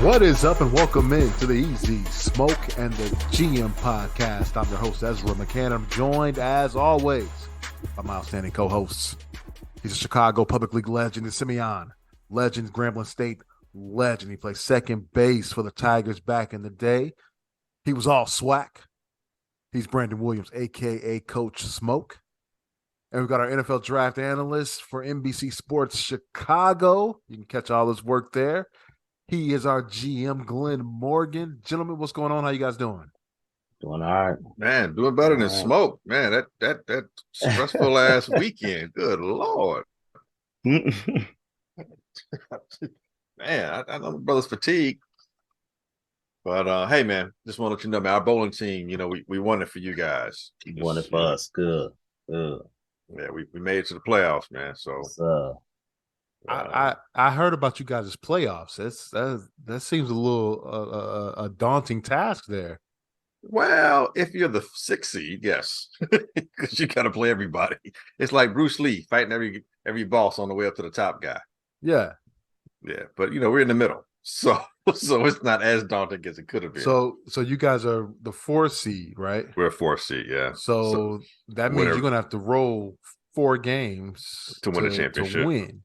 What is up, and welcome in to the Easy Smoke and the GM podcast. I'm your host, Ezra McCann. I'm joined, as always, by my outstanding co-hosts. He's a Chicago Public League legend, the Simeon legend, Grambling State legend. He played second base for the Tigers back in the day. He was all SWAC. He's Brandon Williams, a.k.a. Coach Smoke. And we've got our NFL draft analyst for NBC Sports Chicago. You can catch all his work there. He is our GM, Glenn Morgan. Gentlemen, what's going on? How you guys doing? Doing all right. Man, doing better than Smoke. Man, that stressful ass weekend. Good Lord. Man, I know my brother's fatigued. But hey man, just want to let you know, man, our bowling team, we won it for you guys. Won it for us. Good. Yeah, we made it to the playoffs, man. So I heard about you guys' playoffs. That seems a little a daunting task there. Well, if you're the 6th seed, yes, because you got to play everybody. It's like Bruce Lee fighting every boss on the way up to the top guy. Yeah. But we're in the middle, so it's not as daunting as it could have been. So you guys are the 4th seed, right? We're a 4th seed, yeah. So that means you're gonna have to roll 4 games to win the championship. To win.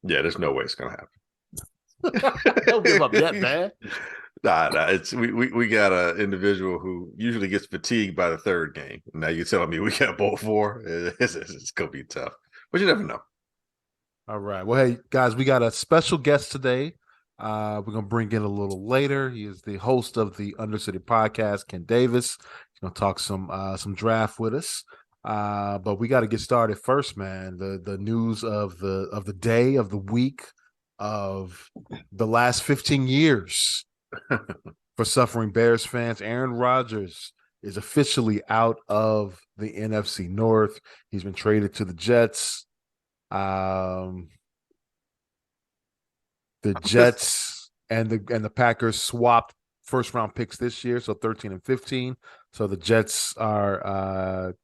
Yeah, there's no way it's gonna happen. Don't give up that bad. Nah. It's we got an individual who usually gets fatigued by the 3rd game. Now you're telling me we got both 4? It's gonna be tough, but you never know. All right. Well, hey guys, we got a special guest today. We're gonna bring in a little later. He is the host of the Undercity podcast, Ken Davis. He's gonna talk some draft with us. But we got to get started first, man. The news of the day, of the week, of the last 15 years for suffering Bears fans. Aaron Rodgers is officially out of the NFC North. He's been traded to the Jets. The Jets and the Packers swapped first round picks this year, so 13 and 15. So the Jets are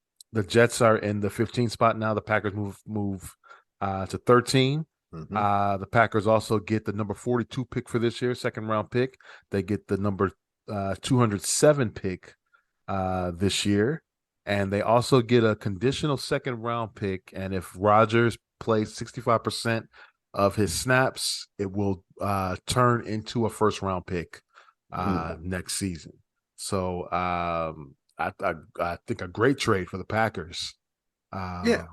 in the 15 spot now. The Packers move to 13. Mm-hmm. The Packers also get the number 42 pick for this year, 2nd round pick. They get the number 207 pick this year, and they also get a conditional 2nd round pick. And if Rodgers plays 65% of his snaps, it will turn into a 1st round pick next season. So I think a great trade for the Packers. Yeah,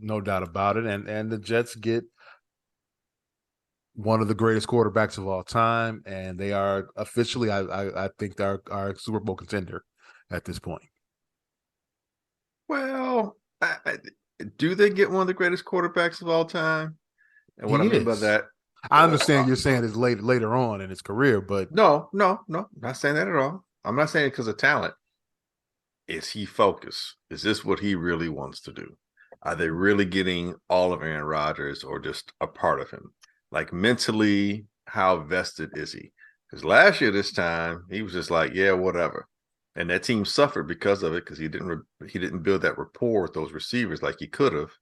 no doubt about it. And the Jets get one of the greatest quarterbacks of all time, and they are officially, I think, they're our Super Bowl contender at this point. Well, do they get one of the greatest quarterbacks of all time? And what I mean by that, I understand you're saying it's later on in his career, but no, not saying that at all. I'm not saying it because of talent. Is he focused? Is this what he really wants to do? Are they really getting all of Aaron Rodgers or just a part of him? Like mentally, how vested is he? Because last year, this time, he was just like, yeah, whatever. And that team suffered because of it, because he didn't build that rapport with those receivers like he could have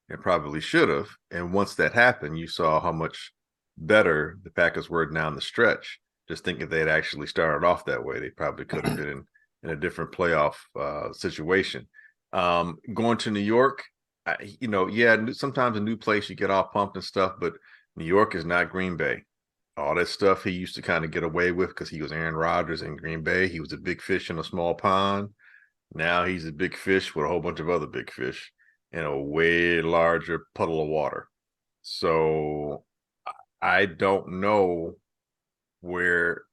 and probably should have. And once that happened, you saw how much better the Packers were down the stretch. Just thinking they had actually started off that way, they probably could have been in a different playoff situation. Going to New York, sometimes a new place you get all pumped and stuff, but New York is not Green Bay. All that stuff he used to kind of get away with because he was Aaron Rodgers in Green Bay. He was a big fish in a small pond. Now he's a big fish with a whole bunch of other big fish in a way larger puddle of water. So I don't know where,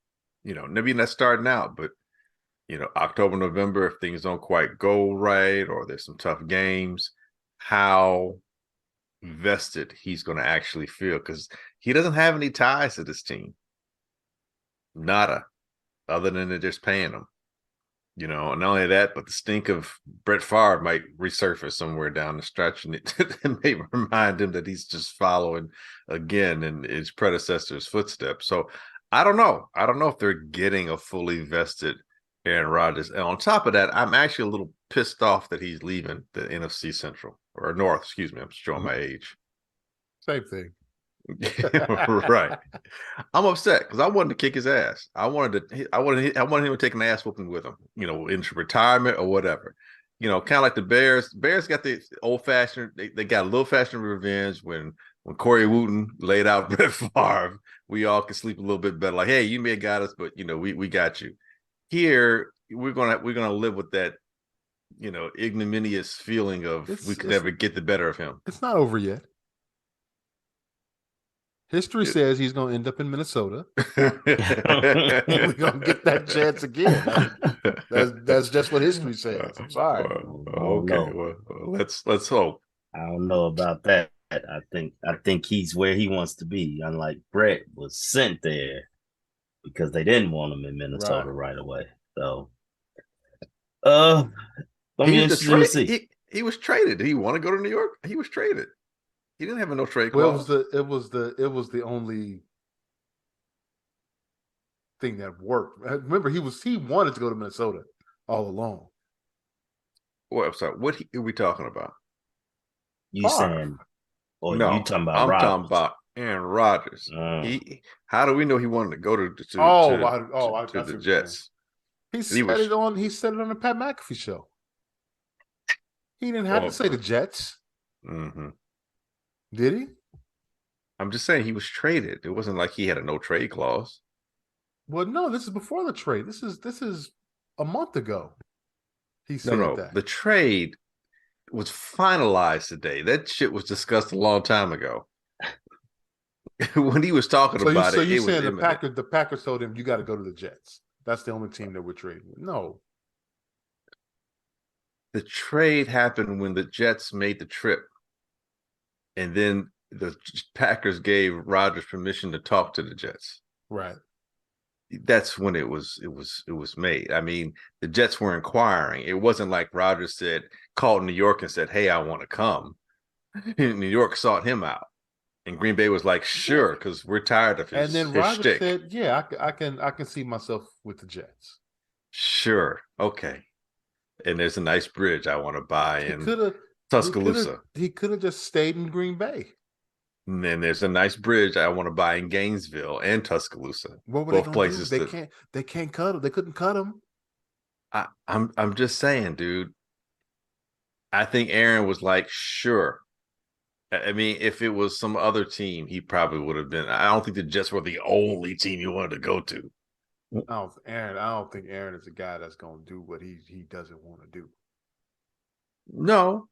maybe not starting out, but, October, November, if things don't quite go right or there's some tough games, how vested he's going to actually feel, because he doesn't have any ties to this team. Nada, other than they're just paying him. And not only that, but the stink of Brett Favre might resurface somewhere down the stretch, and it may remind him that he's just following again in his predecessor's footsteps. So I don't know. I don't know if they're getting a fully vested Aaron Rodgers. And on top of that, I'm actually a little pissed off that he's leaving the NFC Central or North. Excuse me. I'm showing my age. Same thing. Right. I'm upset because I wanted to kick his ass. I wanted him to take an ass whooping with him, in retirement or whatever. Kind of like the Bears. Bears got the old fashioned. They got a little fashioned revenge when Corey Wooten laid out Brett Favre. We all could sleep a little bit better. Like, hey, you may have got us, but we got you. Here we're gonna live with that, ignominious feeling of we could never get the better of him. It's not over yet. History says he's going to end up in Minnesota. We're going to get that chance again. That's just what history says. I'm sorry. Okay, well, let's hope. I don't know about that. I think he's where he wants to be. Unlike Brett was sent there because they didn't want him in Minnesota right away. So, gonna be interesting to see. He was traded. Did he want to go to New York? He was traded. He didn't have a no trade clause. clause. Well, it was the only thing that worked. Remember, he wanted to go to Minnesota all along. Well, I'm sorry. What are we talking about? You saying? Or no, you talking about? I'm Rodgers? talking about Aaron Rodgers. How do we know he wanted to go to the Jets? He said it on the Pat McAfee show. He didn't have to say the Jets. Mm-hmm. Did he? I'm just saying he was traded. It wasn't like he had a no trade clause. Well, no, this is before the trade. This is a month ago. He said that. The trade was finalized today. That shit was discussed a long time ago. When he was talking about it, so you're saying the Packers told him you got to go to the Jets. That's the only team that we're trading with. No. The trade happened when the Jets made the trip. And then the Packers gave Rodgers permission to talk to the Jets. Right. That's when it was made. I mean, the Jets were inquiring. It wasn't like Rodgers called New York and said, "Hey, I want to come." New York sought him out, and Green Bay was like, "Sure," because we're tired of his. And then Rodgers said, "Yeah, I can see myself with the Jets." Sure, okay. And there's a nice bridge I want to buy in Tuscaloosa. He could have just stayed in Green Bay. And then there's a nice bridge I want to buy in Gainesville and Tuscaloosa. What were both places? They can't cut him. They couldn't cut him. I'm just saying, dude. I think Aaron was like, sure. I mean, if it was some other team, he probably would have been. I don't think the Jets were the only team he wanted to go to. I don't think Aaron is a guy that's going to do what he doesn't want to do. No,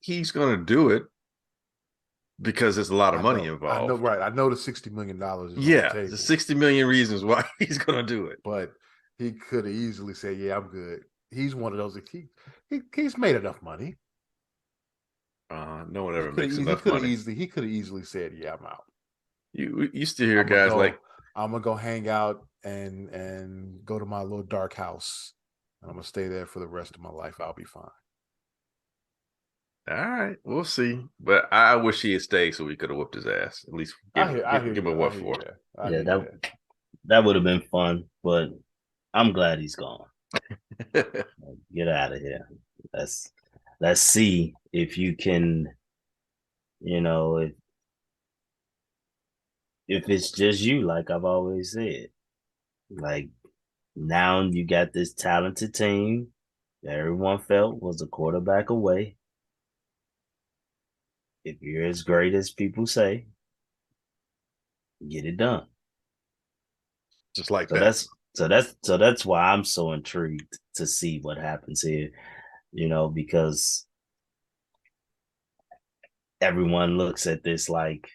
he's going to do it because there's a lot of money involved. I know, right? I know the $60 million is the 60 million reasons why he's going to do it. But he could have easily said, "Yeah, I'm good." He's one of those. He's made enough money. No one ever makes enough money. He could have easily said, "Yeah, I'm out." You still hear guys like, "I'm gonna go hang out and go to my little dark house. And I'm gonna stay there for the rest of my life. I'll be fine." All right, we'll see. But I wish he had stayed so we could have whooped his ass. At least give him a what for. That would have been fun. But I'm glad he's gone. Get out of here. Let's see if you can, if it's just you, like I've always said. Like, now you got this talented team that everyone felt was a quarterback away. If you're as great as people say, get it done. Just like that. So that's why I'm so intrigued to see what happens here, because everyone looks at this like,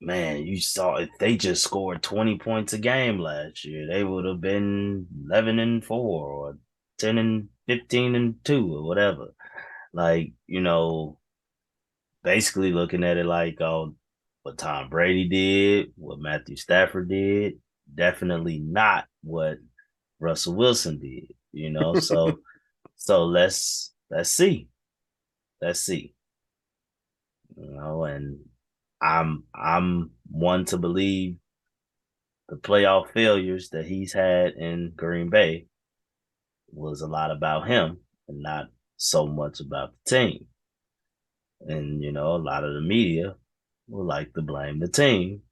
man, you saw if they just scored 20 points a game last year, they would have been 11-4 or 10-15-2 or whatever. Like, basically looking at it like, what Tom Brady did, what Matthew Stafford did, definitely not what Russell Wilson did, so let's see. Let's see. And I'm one to believe the playoff failures that he's had in Green Bay was a lot about him and not so much about the team. And, a lot of the media will like to blame the team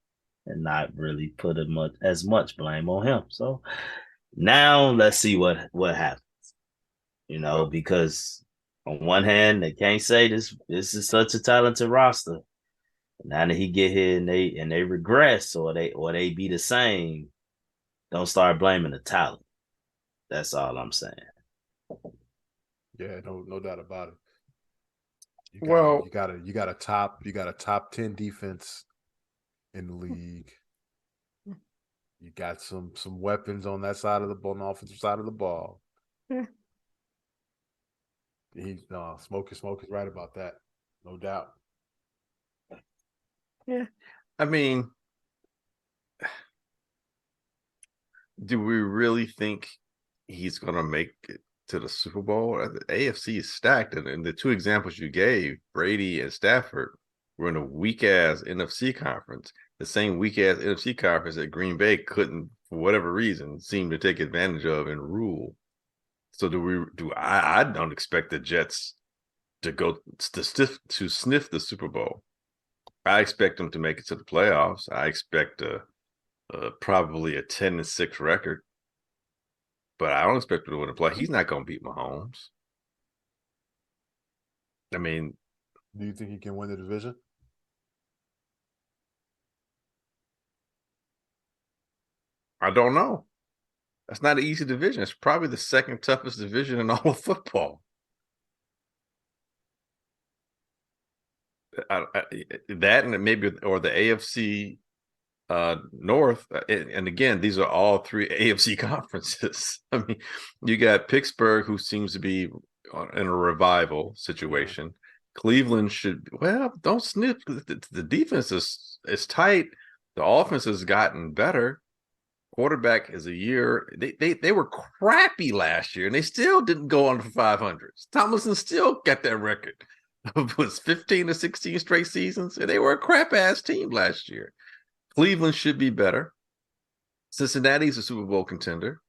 and not really put as much blame on him. So now let's see what happens. Because on one hand they can't say this is such a talented roster. Now that he get here and they regress or they be the same, don't start blaming the talent. That's all I'm saying. Yeah, no doubt about it. Well, you got a top 10 defense in the league. You got some weapons on that side of the ball, on the offensive side of the ball. Smoke is right about that, no doubt. yeah. I mean, do we really think he's going to make it to the Super Bowl? The AFC is stacked, and the two examples you gave, Brady and Stafford, were in a weak-ass NFC conference. The same weak-ass NFC conference that Green Bay couldn't, for whatever reason, seem to take advantage of and rule. So I don't expect the Jets to go to sniff the Super Bowl. I expect them to make it to the playoffs. I expect probably a 10-6 record, but I don't expect him to win a play. He's not going to beat Mahomes. I mean, do you think he can win the division? I don't know. That's not an easy division. It's probably the second toughest division in all of football. That and maybe or the AFC North, and again, these are all three AFC conferences. I mean, you got Pittsburgh, who seems to be in a revival situation. Cleveland don't sniff. The defense is tight. The offense has gotten better. Quarterback is a year. They were crappy last year, and they still didn't go under 500. Tomlinson still got that record. It was 15 to 16 straight seasons, and they were a crap ass team last year. Cleveland should be better. Cincinnati's a Super Bowl contender.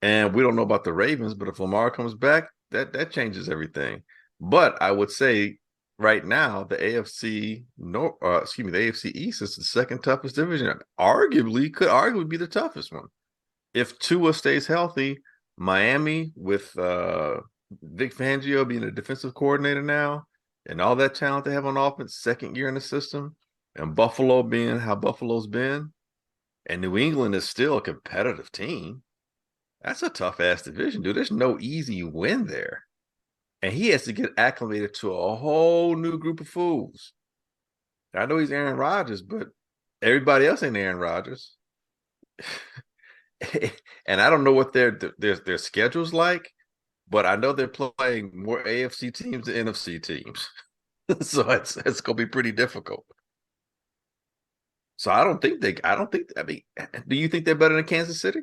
And we don't know about the Ravens, but if Lamar comes back, that changes everything. But I would say right now, the AFC East is the second toughest division. Could arguably be the toughest one. If Tua stays healthy, Miami with Vic Fangio being a defensive coordinator now, and all that talent they have on offense, second year in the system, and Buffalo being how Buffalo's been, and New England is still a competitive team. That's a tough ass division, dude. There's no easy win there. And he has to get acclimated to a whole new group of fools. I know he's Aaron Rodgers, but everybody else ain't Aaron Rodgers. And I don't know what their schedule's like, but I know they're playing more AFC teams than NFC teams. So it's gonna be pretty difficult. So I mean, do you think they're better than Kansas City?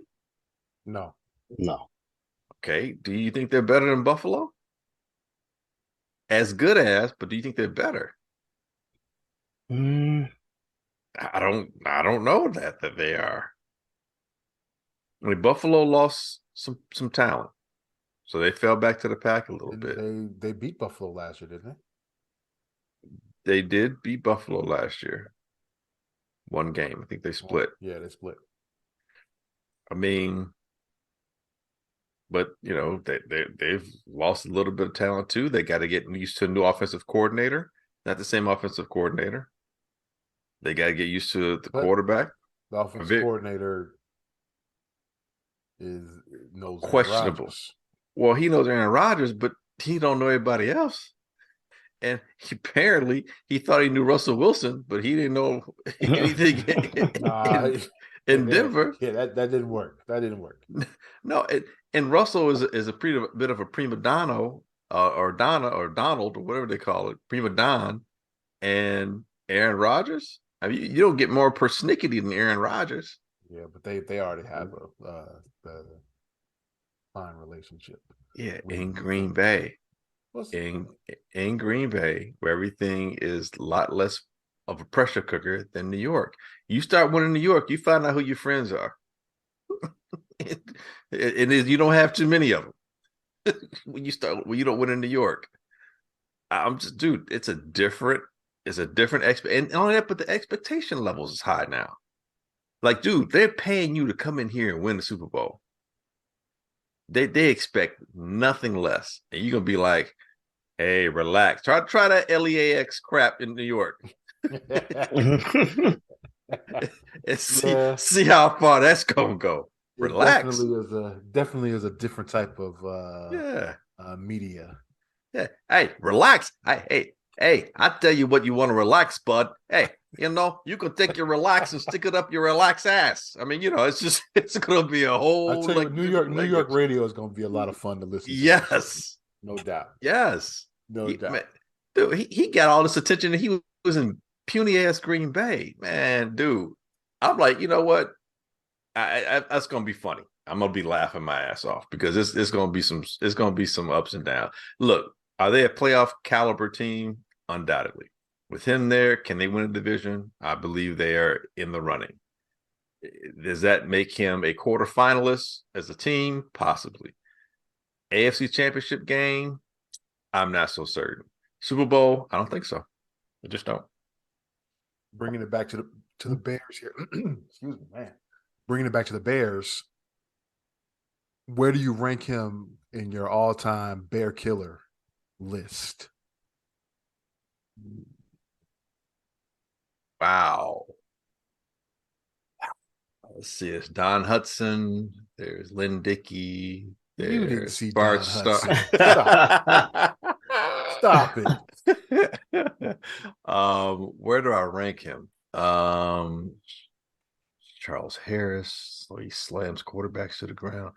No. Okay. Do you think they're better than Buffalo? As good as, but do you think they're better? I don't know that they are. I mean, Buffalo lost some talent, so they fell back to the pack a little bit. They beat Buffalo last year, didn't they? They did beat Buffalo last year. One game, I think they split. Yeah, they split. I mean, but they've lost a little bit of talent too. They got to get used to a new offensive coordinator. Not the same offensive coordinator. They got to get used to the quarterback. The offensive coordinator knows questionable. Well, he knows Aaron Rodgers, but he don't know everybody else. And apparently, he thought he knew Russell Wilson, but he didn't know anything in Denver. Yeah, that didn't work. That didn't work. No, and Russell is a bit of a prima donna or Donald or whatever they call it, prima don. And Aaron Rodgers, I mean, you don't get more persnickety than Aaron Rodgers. Yeah, but they already have a fine relationship. Yeah, in Green Bay. In Green Bay, where everything is a lot less of a pressure cooker than New York. You start winning New York, you find out who your friends are. You don't have too many of them. when you don't win in New York. Dude, it's a different It's a different and only that, but the expectation levels is high now. Like, dude, they're paying you to come in here and win the Super Bowl. They expect nothing less, and you're gonna be like, "Hey, relax. Try that LEAX crap in New York, and see how far that's gonna go. Relax. Definitely is a different type of Yeah, media. yeah. Hey, relax. Hey. I tell you what, you want to relax, bud. Hey, you can take your relax and stick it up your relax ass. I mean, it's gonna be a whole. I tell you, New York radio is going to be a lot of fun to listen to. Yes, no doubt. Yes, no doubt. Man, dude, he got all this attention, and he was in puny ass Green Bay, man, dude. I'm like, you know what? That's gonna be funny. I'm gonna be laughing my ass off because it's gonna be some ups and downs. Look, are they a playoff caliber team? Undoubtedly. With him there, can they win a division? I believe they are in the running. Does that make him a quarterfinalist as a team? Possibly. AFC Championship game? I'm not so certain. Super Bowl? I don't think so. I just don't. Bringing it back to the Bears here. Excuse me, man. Bringing it back to the Bears. Where do you rank him in your all-time Bear killer list? Wow. Let's see. It's Don Hudson. There's Lynn Dickey. You didn't see Bart Don Hudson. Stop it. Where do I rank him? Charles Harris. So he slams quarterbacks to the ground.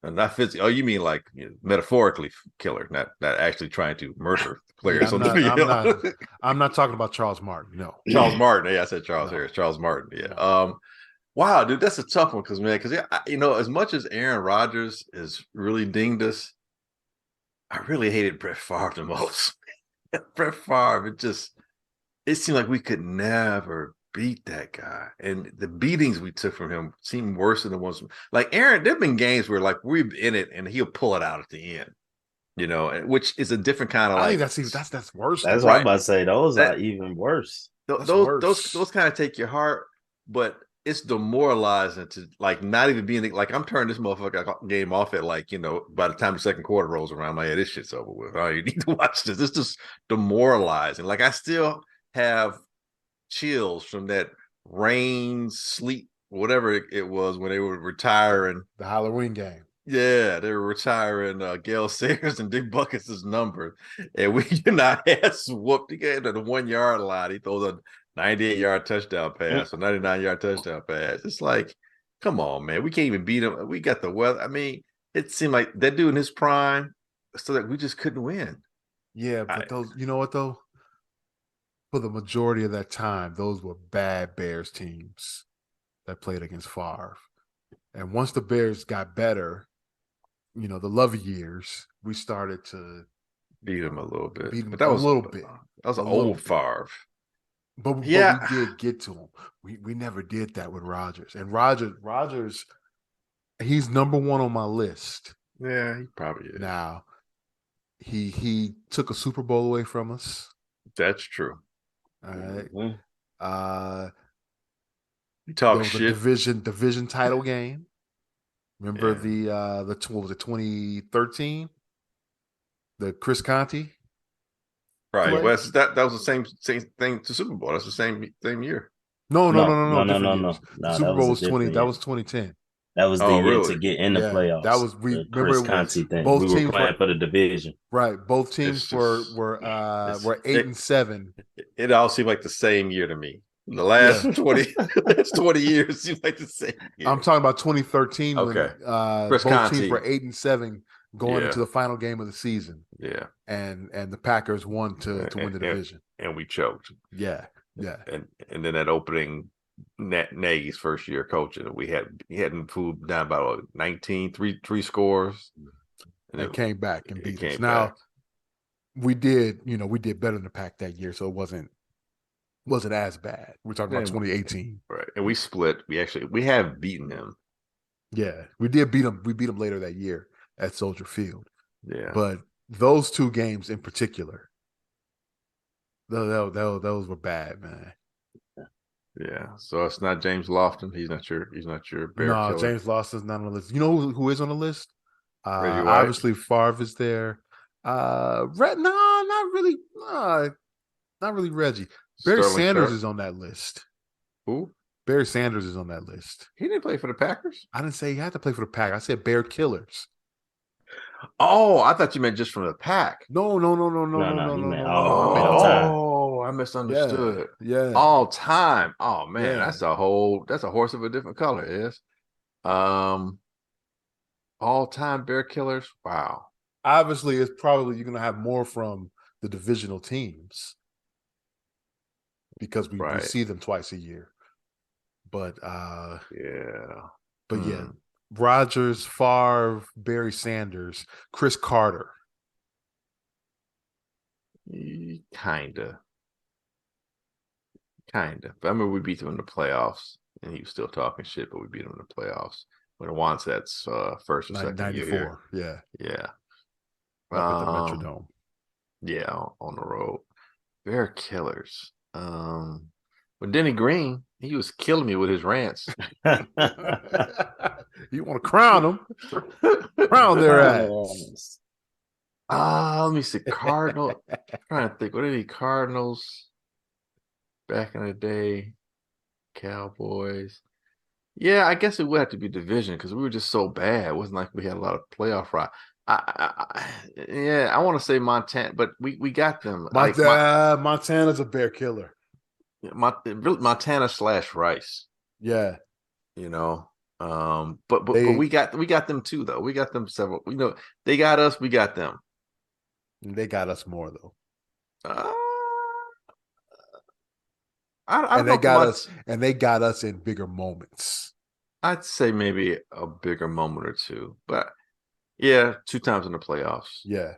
And not physically. Oh, you mean like metaphorically killer, not actually trying to murder players on the field. I'm not talking about Charles Martin. No, Charles Martin. Yeah, I said Charles Harris. Charles Martin. Yeah. No. Wow, dude, that's a tough one because as much as Aaron Rodgers is really dinged us, I really hated Brett Favre the most. Brett Favre, it seemed like we could never beat that guy, and the beatings we took from him seemed worse than the ones like Aaron. There've been games where like we're in it and he'll pull it out at the end, which is a different kind of. I like think that's worse. That's what I'm about to say. Those are even worse. Those kind of take your heart, but it's demoralizing to like not even being like I'm turning this motherfucker game off at like by the time the second quarter rolls around, I'm like, yeah, this shit's over with. Oh, you need to watch this. It's just demoralizing. Like I still have chills from that rain, sleet, whatever it was when they were retiring the Halloween game. Yeah, they were retiring Gale Sayers and Dick Buckets' number, and we ass whooped. He gave to the 1 yard line. He throws a 98-yard touchdown pass, or 99-yard touchdown pass. It's like, come on, man, we can't even beat him. We got the weather. I mean, it seemed like that dude in his prime, so that we just couldn't win. Yeah, but those, you know what though? For the majority of that time, those were bad Bears teams that played against Favre. And once the Bears got better, the love years, we started to beat him a little bit. But that was a little bit. That was an old Favre. But we did get to him. We never did that with Rodgers. And Rodgers, he's number one on my list. Yeah, he probably is. Now, he took a Super Bowl away from us. That's true. All right. Mm-hmm. You talk shit. Division title game. Remember what was it, 2013? The Chris Conti? Right. Well, that was the same thing to Super Bowl. That's the same year. No. Super Bowl was 2010. That was the year to get in the playoffs. That was Chris Conti thing. Both we were playing for the division. Right. Both teams were 8-7. It all seemed like the same year to me. The last 20 years seems like the same year. I'm talking about 2013 when both Conti. teams were 8-7 going into the final game of the season. Yeah. And the Packers won to win the division. And we choked. Yeah. And then that opening Nagy's first year coaching, he hadn't fooled down about 19, three scores. And it came back and beat us. Now we did better than the Pack that year, so it wasn't as bad. We're talking about 2018. Right. And we split. We have beaten them. Yeah. We did beat them. We beat them later that year at Soldier Field. Yeah. But those two games in particular, Those were bad, man. Yeah. So it's not James Lofton. He's not your bear No, killer. James Lawson's not on the list. You know who is on the list? Reggie White. Obviously Favre is there. No, not really. Not really Reggie. Barry Sterling Sanders Sharp. is on that list. Who? Barry Sanders is on that list. He didn't play for the Packers? I didn't say he had to play for the Pack. I said Bear Killers. Oh, I thought you meant just from the pack. No. He meant Oh, all time. I misunderstood. Yeah. All time. Oh man, Yeah. that's a horse of a different color, is. All time bear killers. Wow. Obviously, it's probably you're gonna have more from the divisional teams because we see them twice a year. But yeah. yeah, Rodgers, Favre, Barry Sanders, Chris Carter. Kinda. But I remember we beat them in the playoffs, and he was still talking shit, but we beat him in the playoffs when Wanset's first or second 94, year. Yeah. Up at the Metrodome. Yeah, on the road. Bear killers. With Denny Green, he was killing me with his rants. You want to crown them? Crown their ass. Let me see. Cardinal. I'm trying to think. What are the Cardinals back in the day? Cowboys. Yeah, I guess it would have to be division because we were just so bad. It wasn't like we had a lot of playoff ride. I want to say Montana, but we got them. Montana's a bear killer. Montana / Rice. Yeah. But we got them too though. We got them several. They got us. We got them. They got us more though. They got us in bigger moments. I'd say maybe a bigger moment or two, but yeah, 2 times in the playoffs. Yeah.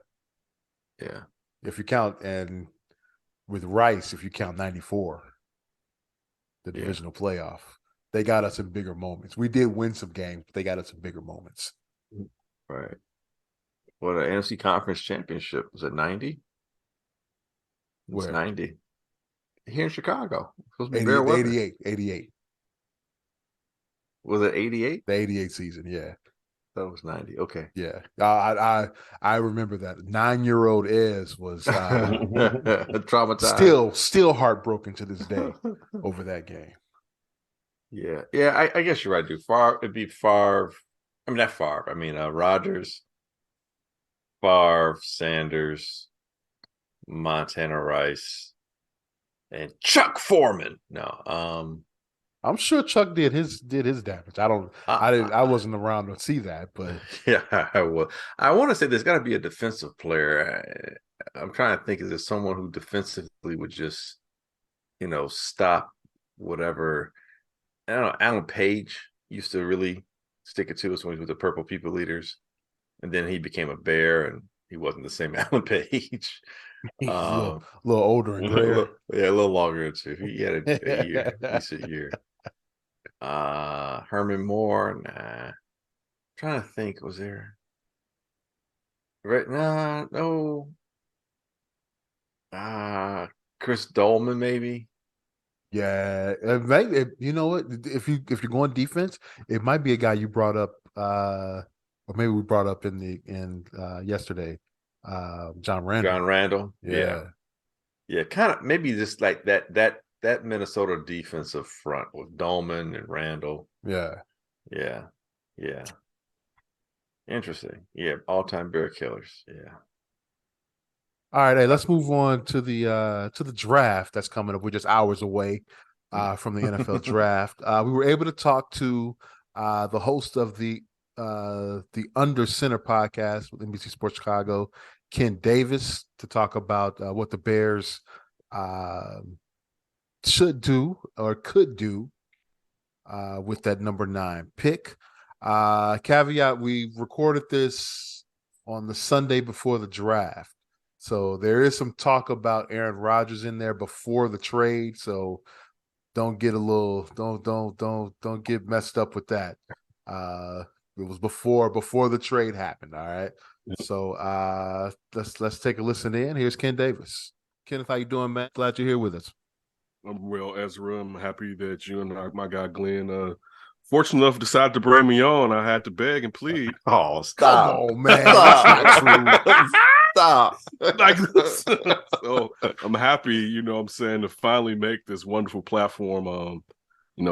If you count, and with Rice, if you count 94, the divisional playoff, they got us in bigger moments. We did win some games, but they got us in bigger moments. Right. Well, the NFC Conference Championship was at 90. It's 90 here in Chicago. Supposed to be 88. Was it 88? The 88 season, yeah. That was 90. Okay. Yeah. I remember that. 9-year-old Ez was traumatized. Still heartbroken to this day over that game. Yeah. I guess you're right, dude. It'd be Favre. I mean, not Favre. I mean, Rodgers, Favre, Sanders, Montana Rice, and Chuck Foreman. No, I'm sure Chuck did his damage. I wasn't around to see that, but yeah, I will. I want to say there's got to be a defensive player. I'm trying to think. Is there someone who defensively would just, stop whatever? I don't know. Alan Page used to really stick it to us when he was with the Purple People Leaders, and then he became a Bear, and he wasn't the same Alan Page. He's a little older and grayer. A little longer too. He had a year, decent year. Herman Moore. Nah. I'm trying to think. Was there? Right? Nah, no. Chris Dolman, maybe. Yeah, you know what? If you're going defense, it might be a guy you brought up, or maybe we brought up in yesterday. John Randall. Yeah. Kind of maybe just like that Minnesota defensive front with Dolman and Randall. Yeah. Interesting. Yeah, all-time Bear killers. Yeah. All right, hey, let's move on to the draft that's coming up. We're just hours away from the NFL draft. We were able to talk to the host of the Under Center podcast with NBC Sports Chicago, Ken Davis, to talk about what the Bears should do or could do with that number 9 pick. Caveat: we recorded this on the Sunday before the draft. So there is some talk about Aaron Rodgers in there before the trade. So don't get don't get messed up with that. It was before the trade happened. All right. So let's take a listen in. Here's Ken Davis. Kenneth, how you doing, man? Glad you're here with us. I'm well, Ezra. I'm happy that you and my guy Glenn, fortunate enough, decided to bring me on. I had to beg and plead. Oh, stop! Come on, man. That's not true. Stop! Like, so I'm happy, you know what I'm saying, to finally make this wonderful platform.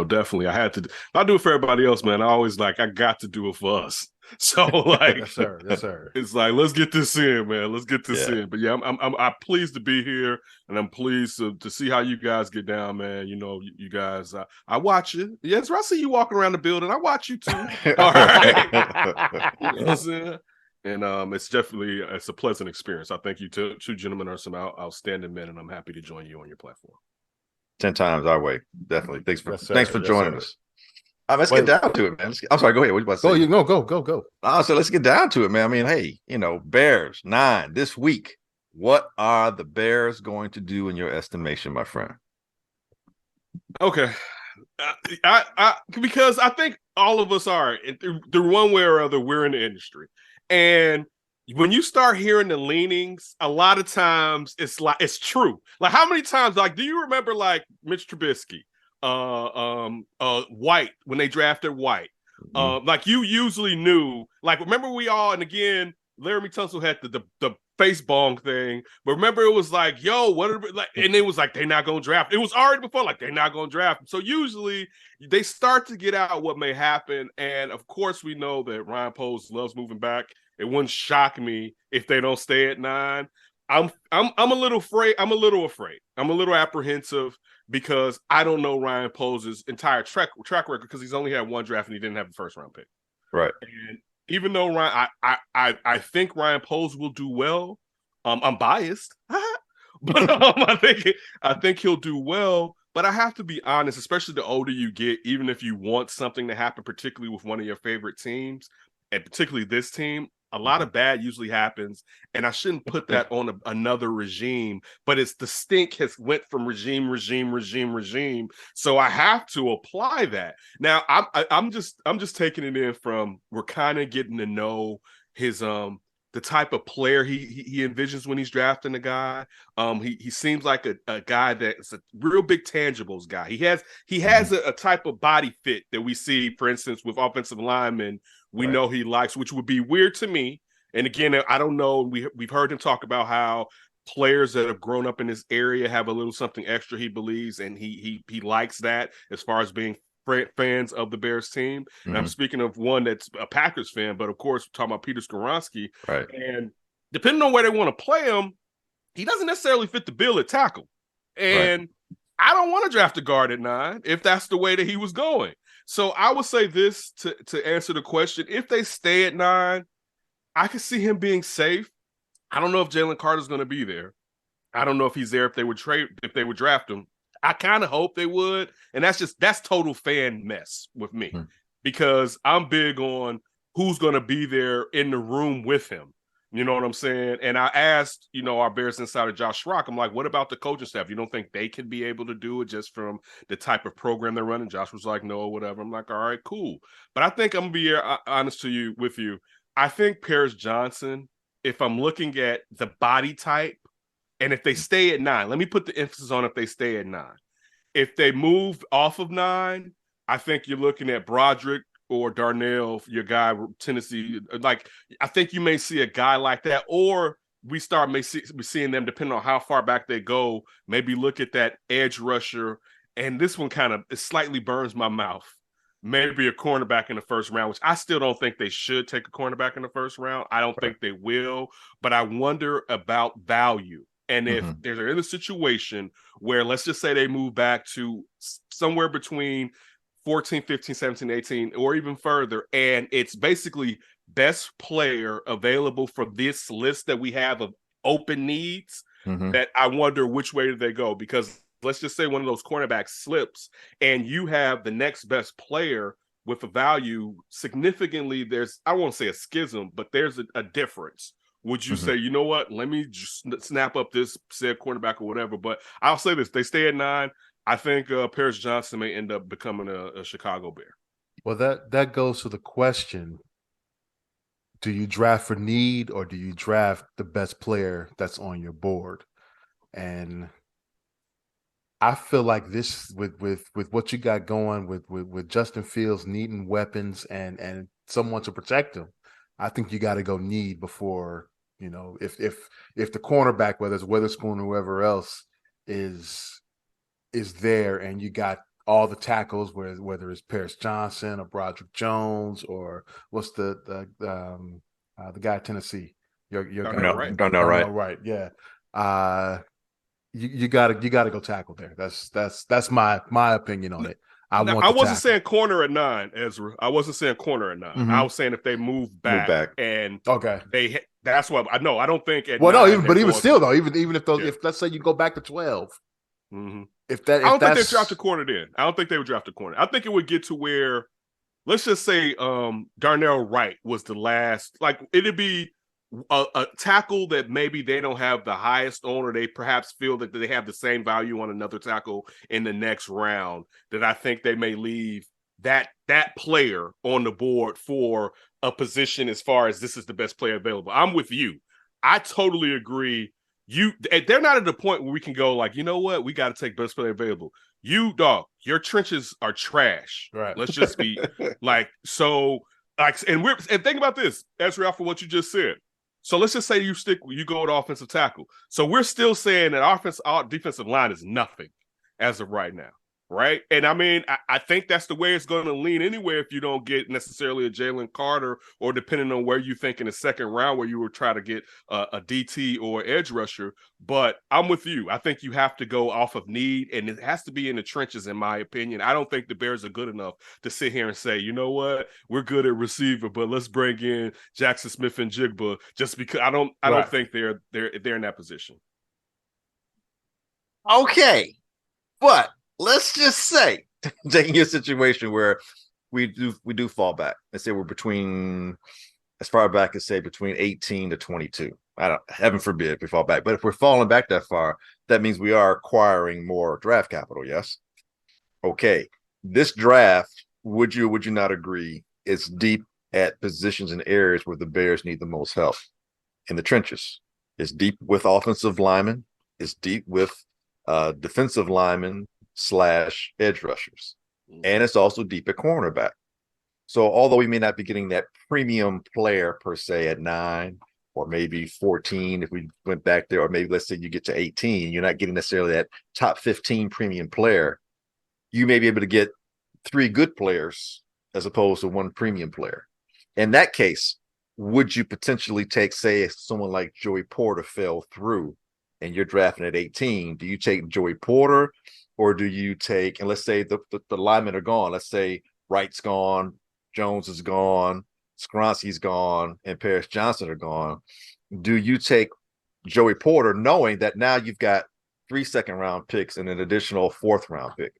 Definitely I had to. I do it for everybody else, man. I always I got to do it for us. So yes, sir. Yes, sir. It's like, let's get this in, man. Let's get this in. But yeah, I'm pleased to be here, and I'm pleased to see how you guys get down, man. You know, you guys, I watch you. Yes, I see you walking around the building. I watch you too. All right. You know what I'm saying? And it's a pleasant experience. I think you two gentlemen are some outstanding men, and I'm happy to join you on your platform. 10 times our way. Definitely. Thanks for joining us. Let's Wait. get down to it, man. I'm sorry. Go ahead. What you about to say? Go. So let's get down to it, man. I mean, hey, Bears 9 this week. What are the Bears going to do in your estimation, my friend? Okay. Because I think all of us are, through one way or other, we're in the industry. And when you start hearing the leanings, a lot of times it's true. Like, how many times, do you remember Mitch Trubisky, White, when they drafted White? You usually knew, remember and again, Laramie Tunsil had the face bong thing, but remember it was and it was they're not gonna draft. It was already before they're not gonna draft. So usually they start to get out what may happen, and of course we know that Ryan Poles loves moving back. It wouldn't shock me if they don't stay at 9. I'm a little afraid. I'm a little apprehensive because I don't know Ryan Poles' entire track record, because he's only had one draft and he didn't have the first round pick. Right. And even though I think Ryan Poles will do well, I'm biased, but I think he'll do well. But I have to be honest, especially the older you get, even if you want something to happen, particularly with one of your favorite teams, and particularly this team, a lot of bad usually happens, and I shouldn't put that on another regime, but it's the stink has went from regime. So I have to apply that. Now I'm just taking it in from, we're kind of getting to know his the type of player he envisions when he's drafting a guy. He seems like a guy that's a real big tangibles guy. He has a type of body fit that we see, for instance, with offensive linemen. We know he likes, which would be weird to me. And again, I don't know. We've heard him talk about how players that have grown up in this area have a little something extra, he believes, and he likes that as far as being fans of the Bears team. And I'm speaking of one that's a Packers fan, but of course, we're talking about Peter Skoronski. Right. And depending on where they want to play him, he doesn't necessarily fit the bill at tackle. And I don't want to draft a guard at 9 if that's the way that he was going. So I would say this to answer the question: if they stay at 9, I could see him being safe. I don't know if Jalen Carter's going to be there. I don't know if he's there if they would draft him. I kind of hope they would, and that's total fan mess with me, because I'm big on who's going to be there in the room with him. You know what I'm saying? And I asked, our Bears insider Josh Schrock, I'm like, what about the coaching staff? You don't think they can be able to do it just from the type of program they're running? Josh was like, no, whatever. I'm like, all right, cool. But I think I'm going to be honest with you. I think Paris Johnson, if I'm looking at the body type, and if they stay at 9, let me put the emphasis on if they stay at 9. If they move off of 9, I think you're looking at Broderick or Darnell, your guy, Tennessee. I think you may see a guy like that, or we seeing them, depending on how far back they go, maybe look at that edge rusher. And this one it slightly burns my mouth. Maybe a cornerback in the first round, which I still don't think they should take a cornerback in the first round. I don't think they will, but I wonder about value. And if they're in a situation where, let's just say they move back to somewhere between 14, 15, 17, 18, or even further, and it's basically best player available for this list that we have of open needs, that I wonder which way do they go. Because let's just say one of those cornerbacks slips and you have the next best player with a value significantly, I won't say a schism, but there's a difference. Would you say, you know what, let me just snap up this said cornerback or whatever? But I'll say this, they stay at 9. I think Paris Johnson may end up becoming a Chicago Bear. Well, that goes to the question: do you draft for need, or do you draft the best player that's on your board? And I feel like this with what you got going with Justin Fields needing weapons and someone to protect him, I think you got to go need before, if the cornerback, whether it's Witherspoon or whoever else, is there, and you got all the tackles, whether it's Paris Johnson or Broderick Jones or what's the guy at Tennessee, your Darnell guy, Wright. Darnell Wright. right, yeah. You gotta go tackle there. That's my opinion on it. I Now, want. I the wasn't tackle. saying corner at 9, Ezra. I wasn't saying corner at 9. Mhm. I was saying if they move back. And Okay. that's what I know. I don't think at Well, 9. no, even still though, even if those, Yeah. if let's say you go back to 12, Mm-hmm. I don't think they draft a corner then. I don't think they would draft a corner. I think it would get to where, let's just say, Darnell Wright was the last. Like, it'd be a tackle that maybe they don't have the highest on, or they perhaps feel that they have the same value on another tackle in the next round, that I think they may leave that player on the board for a position as far as this is the best player available. I'm with you. I totally agree. They're not at the point where we can go like, you know what, we got to take best player available. Your trenches are trash. Right. Let's just be like, so like, and think about this, Ezra, for what you just said. So let's just say you go to offensive tackle. So we're still saying that our defensive line is nothing as of right now, right? And I mean, I think that's the way it's going to lean anywhere if you don't get necessarily a Jalen Carter, or depending on where you think in the second round where you would try to get a DT or edge rusher. But I'm with you. I think you have to go off of need, and it has to be in the trenches, in my opinion. I don't think the Bears are good enough to sit here and say, you know what, we're good at receiver, but let's bring in Jackson Smith and Jigba, just because I don't think they're in that position. Okay, but let's just say, taking a situation where we do fall back. Let's say we're between, as far back as say between 18 to 22. Heaven forbid we fall back. But if we're falling back that far, that means we are acquiring more draft capital. Yes. Okay. This draft, would you not agree, it's deep at positions and areas where the Bears need the most help in the trenches. It's deep with offensive linemen. It's deep with defensive linemen / edge rushers. And it's also deep at cornerback. So although we may not be getting that premium player per se at 9 or maybe 14, if we went back there, or maybe let's say you get to 18, you're not getting necessarily that top 15 premium player. You may be able to get 3 good players as opposed to 1 premium player. In that case, would you potentially take, say, if someone like Joey Porter fell through and you're drafting at 18, do you take Joey Porter, or do you take, and let's say the linemen are gone, let's say Wright's gone, Jones is gone, Skronsky's gone, and Paris Johnson are gone, do you take Joey Porter knowing that now you've got 3 second-round picks and an additional 4th-round pick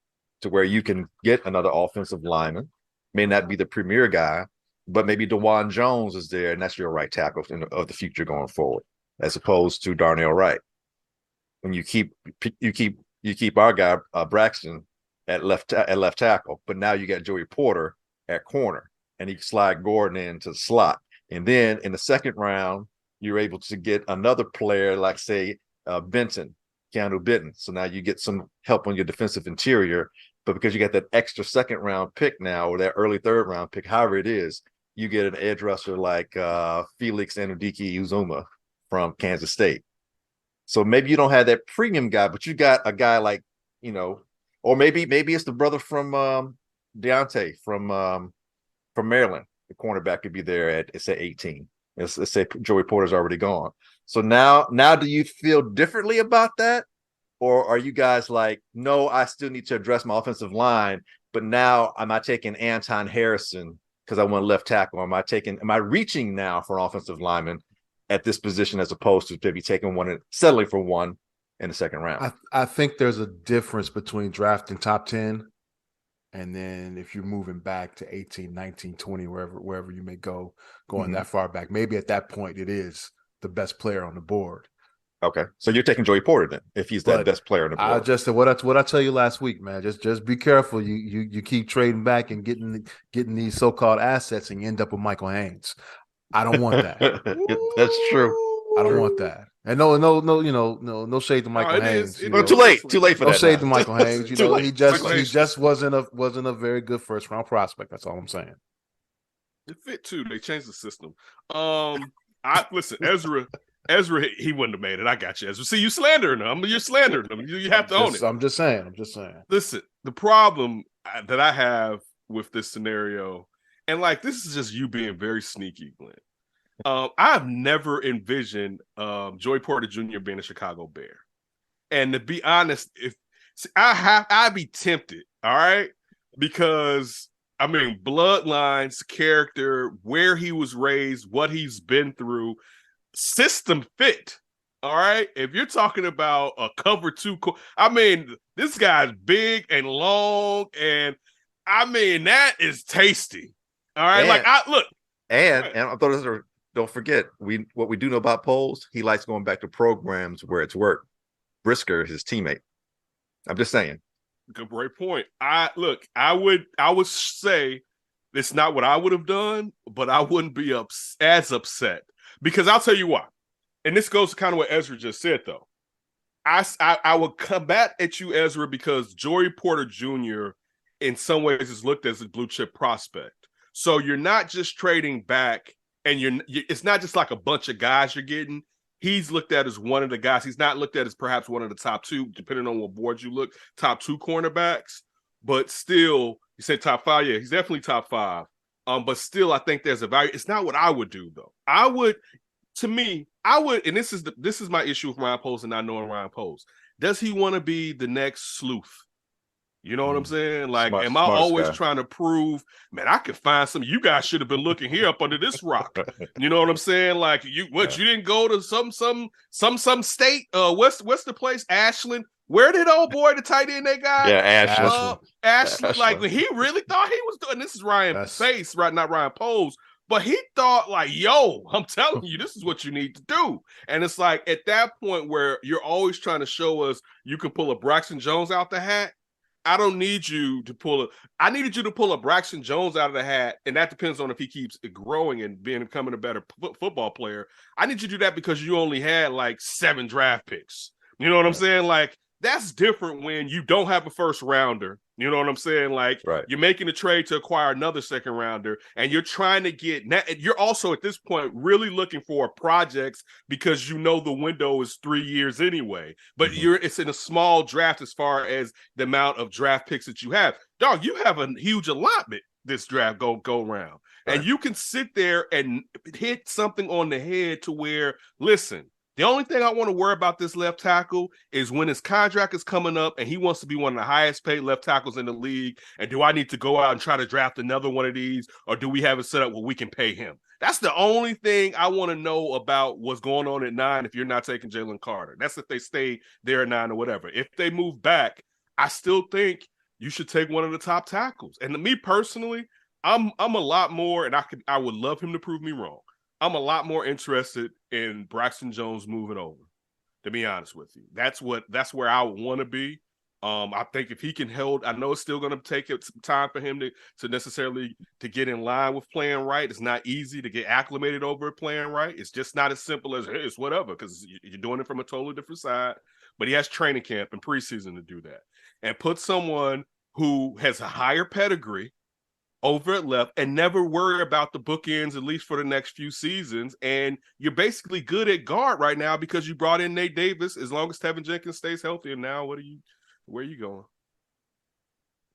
to where you can get another offensive lineman, may not be the premier guy, but maybe DeJuan Jones is there, and that's your right tackle of the future going forward, as opposed to Darnell Wright. And you keep our guy Braxton at left tackle, but now you got Joey Porter at corner, and you slide Gordon into the slot. And then in the second round, you're able to get another player like, say, Keanu Benton. So now you get some help on your defensive interior, but because you got that extra second round pick now, or that early third round pick, however it is, you get an edge rusher like Felix Anudike-Uzomah from Kansas State. So maybe you don't have that premium guy, but you got a guy like, or maybe it's the brother from Deontay from Maryland. The cornerback could be there at say 18. Let's say Joey Porter's already gone. So now do you feel differently about that? Or are you guys like, no, I still need to address my offensive line, but now am I taking Anton Harrison because I want left tackle? Am I reaching now for an offensive lineman at this position as opposed to maybe taking one and settling for one in the second round? I think there's a difference between drafting top 10 and then if you're moving back to 18, 19, 20, wherever you may going that far back. Maybe at that point it is the best player on the board. Okay, so you're taking Joey Porter then, if he's that best player on the board. I just said what I tell you last week, man. Just be careful. You keep trading back and getting these so-called assets, and you end up with Michael Haynes. I don't want that. That's true. I don't want that. And no shade to Michael it Haynes. is. It Well, is. too late for No that. shade now. to Michael Haynes. Too late. He Michael Haynes just wasn't a very good first round prospect. That's all I'm saying. It fit too. They changed the system. Listen, Ezra, he wouldn't have made it. I got you, Ezra. See, you slandering him. You're slandering him. You have to own it. I'm just saying. Listen, the problem that I have with this scenario, and like this is just you being very sneaky, Glenn. I've never envisioned Joey Porter Jr. being a Chicago Bear. And to be honest, I'd be tempted, all right? Because I mean, bloodlines, character, where he was raised, what he's been through, system fit. All right. If you're talking about a cover two, I mean, this guy's big and long, and I mean, that is tasty. All right. Don't forget, what we do know about Poles, he likes going back to programs where it's worked. Brisker, his teammate. I'm just saying. Great point. I would say it's not what I would have done, but I wouldn't be as upset because I'll tell you why. And this goes to kind of what Ezra just said, though. I would come back at you, Ezra, because Joey Porter Jr. in some ways is looked as a blue chip prospect. So you're not just trading back, and it's not just like a bunch of guys you're getting. He's looked at as one of the guys. He's not looked at as perhaps one of the top two, depending on what board you look, top two cornerbacks. But still, you say top five. Yeah, he's definitely top five. But still, I think there's a value. It's not what I would do, though. I would, and this is my issue with Ryan Poles and not knowing Ryan Poles. Does he want to be the next sleuth? You know what I'm saying? Like, am I always trying to prove, man, I could find some, you guys should have been looking here up under this rock. You know what I'm saying? Like, you didn't go to some state, what's the place? Ashland. Where did old boy, the tight end they got? Yeah, Ashland. Like, when he really thought he was doing, this is Ryan Pace, right? Not Ryan Poles. But he thought like, yo, I'm telling you, this is what you need to do. And it's like, at that point where you're always trying to show us you can pull a Braxton Jones out the hat, I don't need you to I needed you to pull a Braxton Jones out of the hat, and that depends on if he keeps growing and becoming a better football player. I need you to do that because you only had like 7 draft picks. You know what I'm saying? Like, that's different when you don't have a first rounder. You know what I'm saying? Like, you're making a trade to acquire another second rounder, and you're trying to you're also at this point really looking for projects because you know the window is 3 years anyway. But it's in a small draft as far as the amount of draft picks that you have. Dog, you have a huge allotment this draft go around. Right. And you can sit there and hit something on the head to where, listen, the only thing I want to worry about this left tackle is when his contract is coming up and he wants to be one of the highest paid left tackles in the league. And do I need to go out and try to draft another one of these, or do we have it set up where we can pay him? That's the only thing I want to know about what's going on at 9 if you're not taking Jalen Carter. That's if they stay there at 9 or whatever. If they move back, I still think you should take one of the top tackles. And to me personally, I'm a lot more, and I would love him to prove me wrong. I'm a lot more interested in Braxton Jones moving over, to be honest with you. That's where I would want to be. I think if he can hold, I know it's still going to take some time for him to necessarily to get in line with playing right. It's not easy to get acclimated over playing right. It's just not as simple as, hey, it's whatever, because you're doing it from a totally different side. But he has training camp and preseason to do that. And put someone who has a higher pedigree over at left and never worry about the bookends, at least for the next few seasons. And you're basically good at guard right now because you brought in Nate Davis. As long as Tevin Jenkins stays healthy, and now where are you going?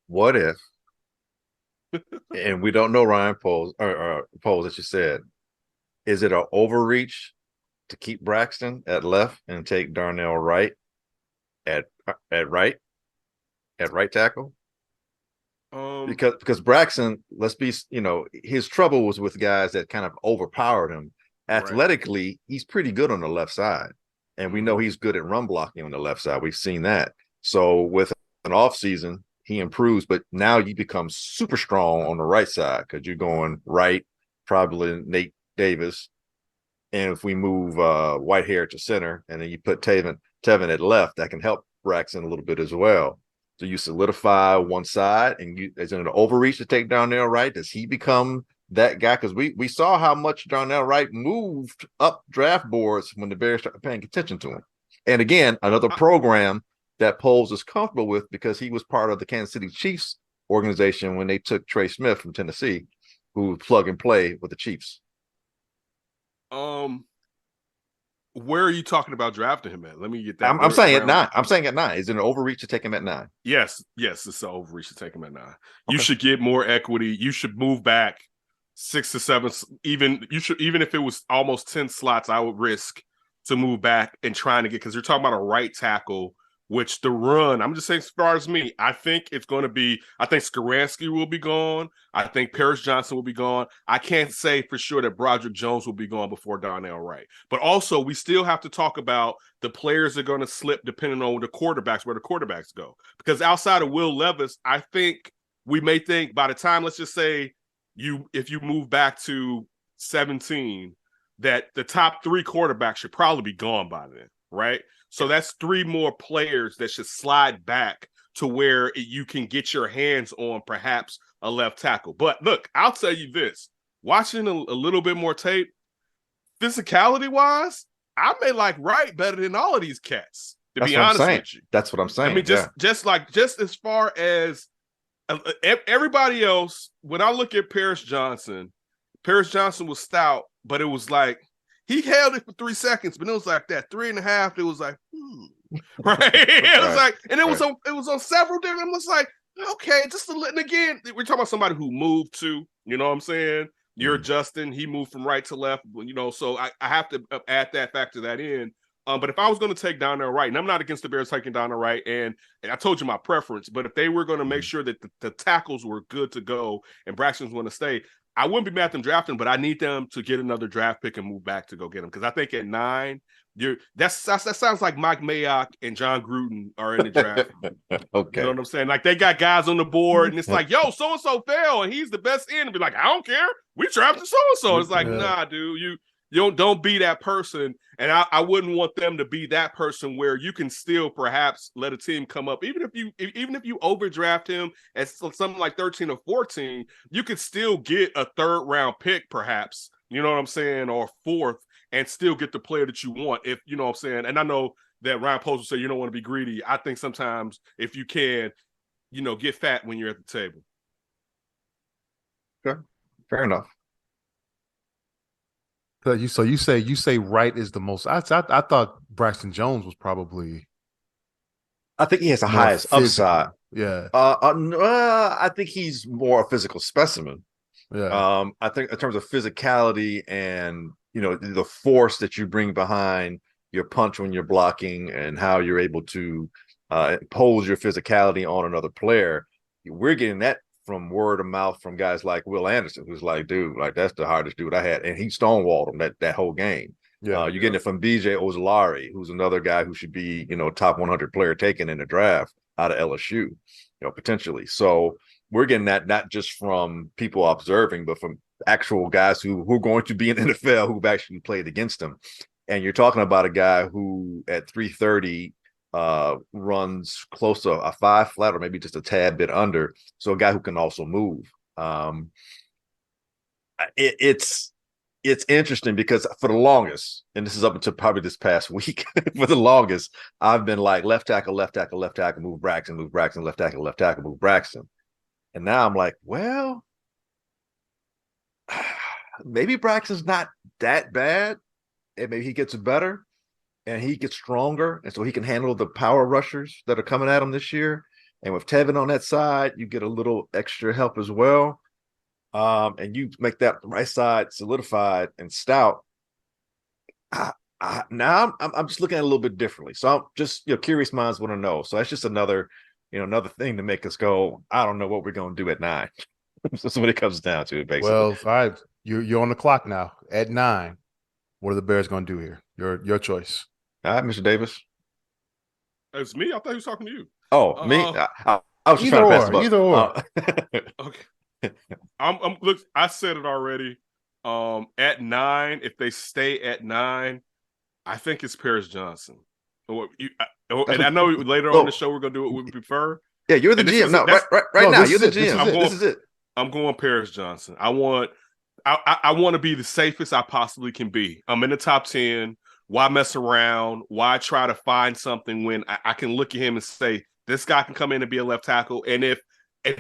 What if, and we don't know Ryan Poles or Poles that you said, is it an overreach to keep Braxton at left and take Darnell Wright at right tackle? Because Braxton, let's be, his trouble was with guys that kind of overpowered him. Athletically, he's pretty good on the left side. And we know he's good at run blocking on the left side. We've seen that. So with an off season, he improves, but now you become super strong on the right side because you're going right, probably Nate Davis. And if we move Whitehair to center, and then you put Tevin at left, that can help Braxton a little bit as well. So you solidify one side, and is it an overreach to take Darnell Wright? Does he become that guy, because we saw how much Darnell Wright moved up draft boards when the Bears started paying attention to him. And again, another program that Poles is comfortable with because he was part of the Kansas City Chiefs organization when they took Trey Smith from Tennessee, who plug and play with the Chiefs. Where are you talking about drafting him at? Let me get that. I'm saying at 9. I'm saying at 9. Is it an overreach to take him at 9? Yes, it's an overreach to take him at 9. You Okay. should get more equity. You should move back 6 to 7. Even if it was almost 10 slots, I would risk to move back and trying to get, because you're talking about a right tackle, which the run, I'm just saying, as far as me, I think it's going to be, I think Skowronski will be gone. I think Paris Johnson will be gone. I can't say for sure that Broderick Jones will be gone before Darnell Wright. But also, we still have to talk about the players that are going to slip depending on the quarterbacks, where the quarterbacks go. Because outside of Will Levis, I think we may think by the time, let's just say, if you move back to 17, that the top 3 quarterbacks should probably be gone by then, right? So that's 3 more players that should slide back to where you can get your hands on perhaps a left tackle. But look, I'll tell you this, watching a little bit more tape, physicality-wise, I may like Wright better than all of these cats, to be honest with you. That's what I'm saying. I mean, just as far as everybody else, when I look at Paris Johnson was stout, but it was like, he held it for 3 seconds, but it was like that 3.5. It was like, right? It was like, and it was on several different. I'm just like, okay, just to and again, we're talking about somebody who moved to, you know what I'm saying? You're Justin, he moved from right to left, you know, so I have to add that factor that in. But if I was going to take Darnell Wright, and I'm not against the Bears taking Darnell Wright, and I told you my preference, but if they were going to make sure that the tackles were good to go and Braxton's going to stay, I wouldn't be mad at them drafting, but I need them to get another draft pick and move back to go get him. Because I think at 9, that sounds like Mike Mayock and John Gruden are in the draft. Okay. You know what I'm saying? Like, they got guys on the board, and it's like, yo, so-and-so fell, and he's the best in. And be like, I don't care. We drafted so-and-so. It's like, nah, dude, you don't be that person. And I wouldn't want them to be that person where you can still perhaps let a team come up. Even if you overdraft him at something like 13 or 14, you could still get a 3rd round pick, perhaps, you know what I'm saying, or 4th, and still get the player that you want, if you know what I'm saying. And I know that Ryan Post will say you don't want to be greedy. I think sometimes if you can, you know, get fat when you're at the table. Sure. Fair enough. So you say Wright is the most. I thought Braxton Jones was probably. I think he has the highest upside. Yeah. I think he's more a physical specimen. Yeah. I think in terms of physicality and, you know, the force that you bring behind your punch when you're blocking and how you're able to impose your physicality on another player, we're getting that from word of mouth from guys like Will Anderson, who's like, dude, like, that's the hardest dude I had. And he stonewalled him that whole game. Yeah, you're getting it from BJ Ozolari, who's another guy who should be, you know, top 100 player taken in the draft out of LSU, you know, potentially. So we're getting that not just from people observing, but from actual guys who are going to be in the NFL who've actually played against him. And you're talking about a guy who at 330 runs close to a 5 flat or maybe just a tad bit under. So a guy who can also move. It's interesting because for the longest, and this is up until probably this past week, for the longest, I've been like left tackle, move Braxton, left tackle, move Braxton. And now I'm like, well, maybe Braxton's not that bad, and maybe he gets better and he gets stronger, and so he can handle the power rushers that are coming at him this year. And with Tevin on that side, you get a little extra help as well. And you make that right side solidified and stout. Now I'm just looking at it a little bit differently. So I'm just, you know, curious minds want to know. So that's just another thing to make us go, I don't know what we're going to do at 9. That's what it comes down to, basically. Well, all right, you're on the clock now. At 9, what are the Bears going to do here? Your choice. All right, Mr. Davis. It's me. I thought he was talking to you. Oh, me? I was just trying to pass the buck. Either or. Okay. Look, I said it already. At 9, if they stay at 9, I think it's Paris Johnson. And I know later on the show we're gonna do what we prefer. Yeah, you're the GM. You're the GM. This is it. I'm going Paris Johnson. I want I want to be the safest I possibly can be. I'm in the top 10. Why mess around? Why try to find something when I can look at him and say, this guy can come in and be a left tackle? And if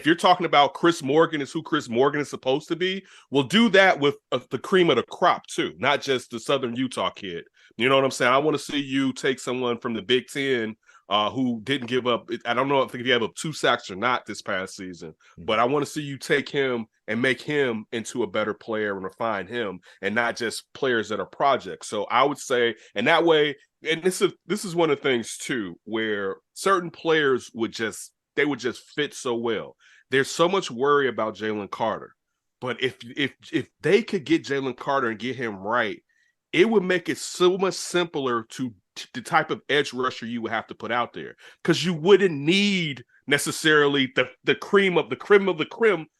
you're talking about Chris Morgan is who Chris Morgan is supposed to be, we'll do that with the cream of the crop too, not just the Southern Utah kid. You know what I'm saying? I want to see you take someone from the Big Ten who didn't give up. I don't know if he gave up 2 sacks or not this past season, but I want to see you take him and make him into a better player and refine him, and not just players that are projects. So I would say, and that way, and this is one of the things too, where certain players would just fit so well. There's so much worry about Jalen Carter, but if they could get Jalen Carter and get him right, it would make it so much simpler to the type of edge rusher you would have to put out there, because you wouldn't need necessarily the cream of the creme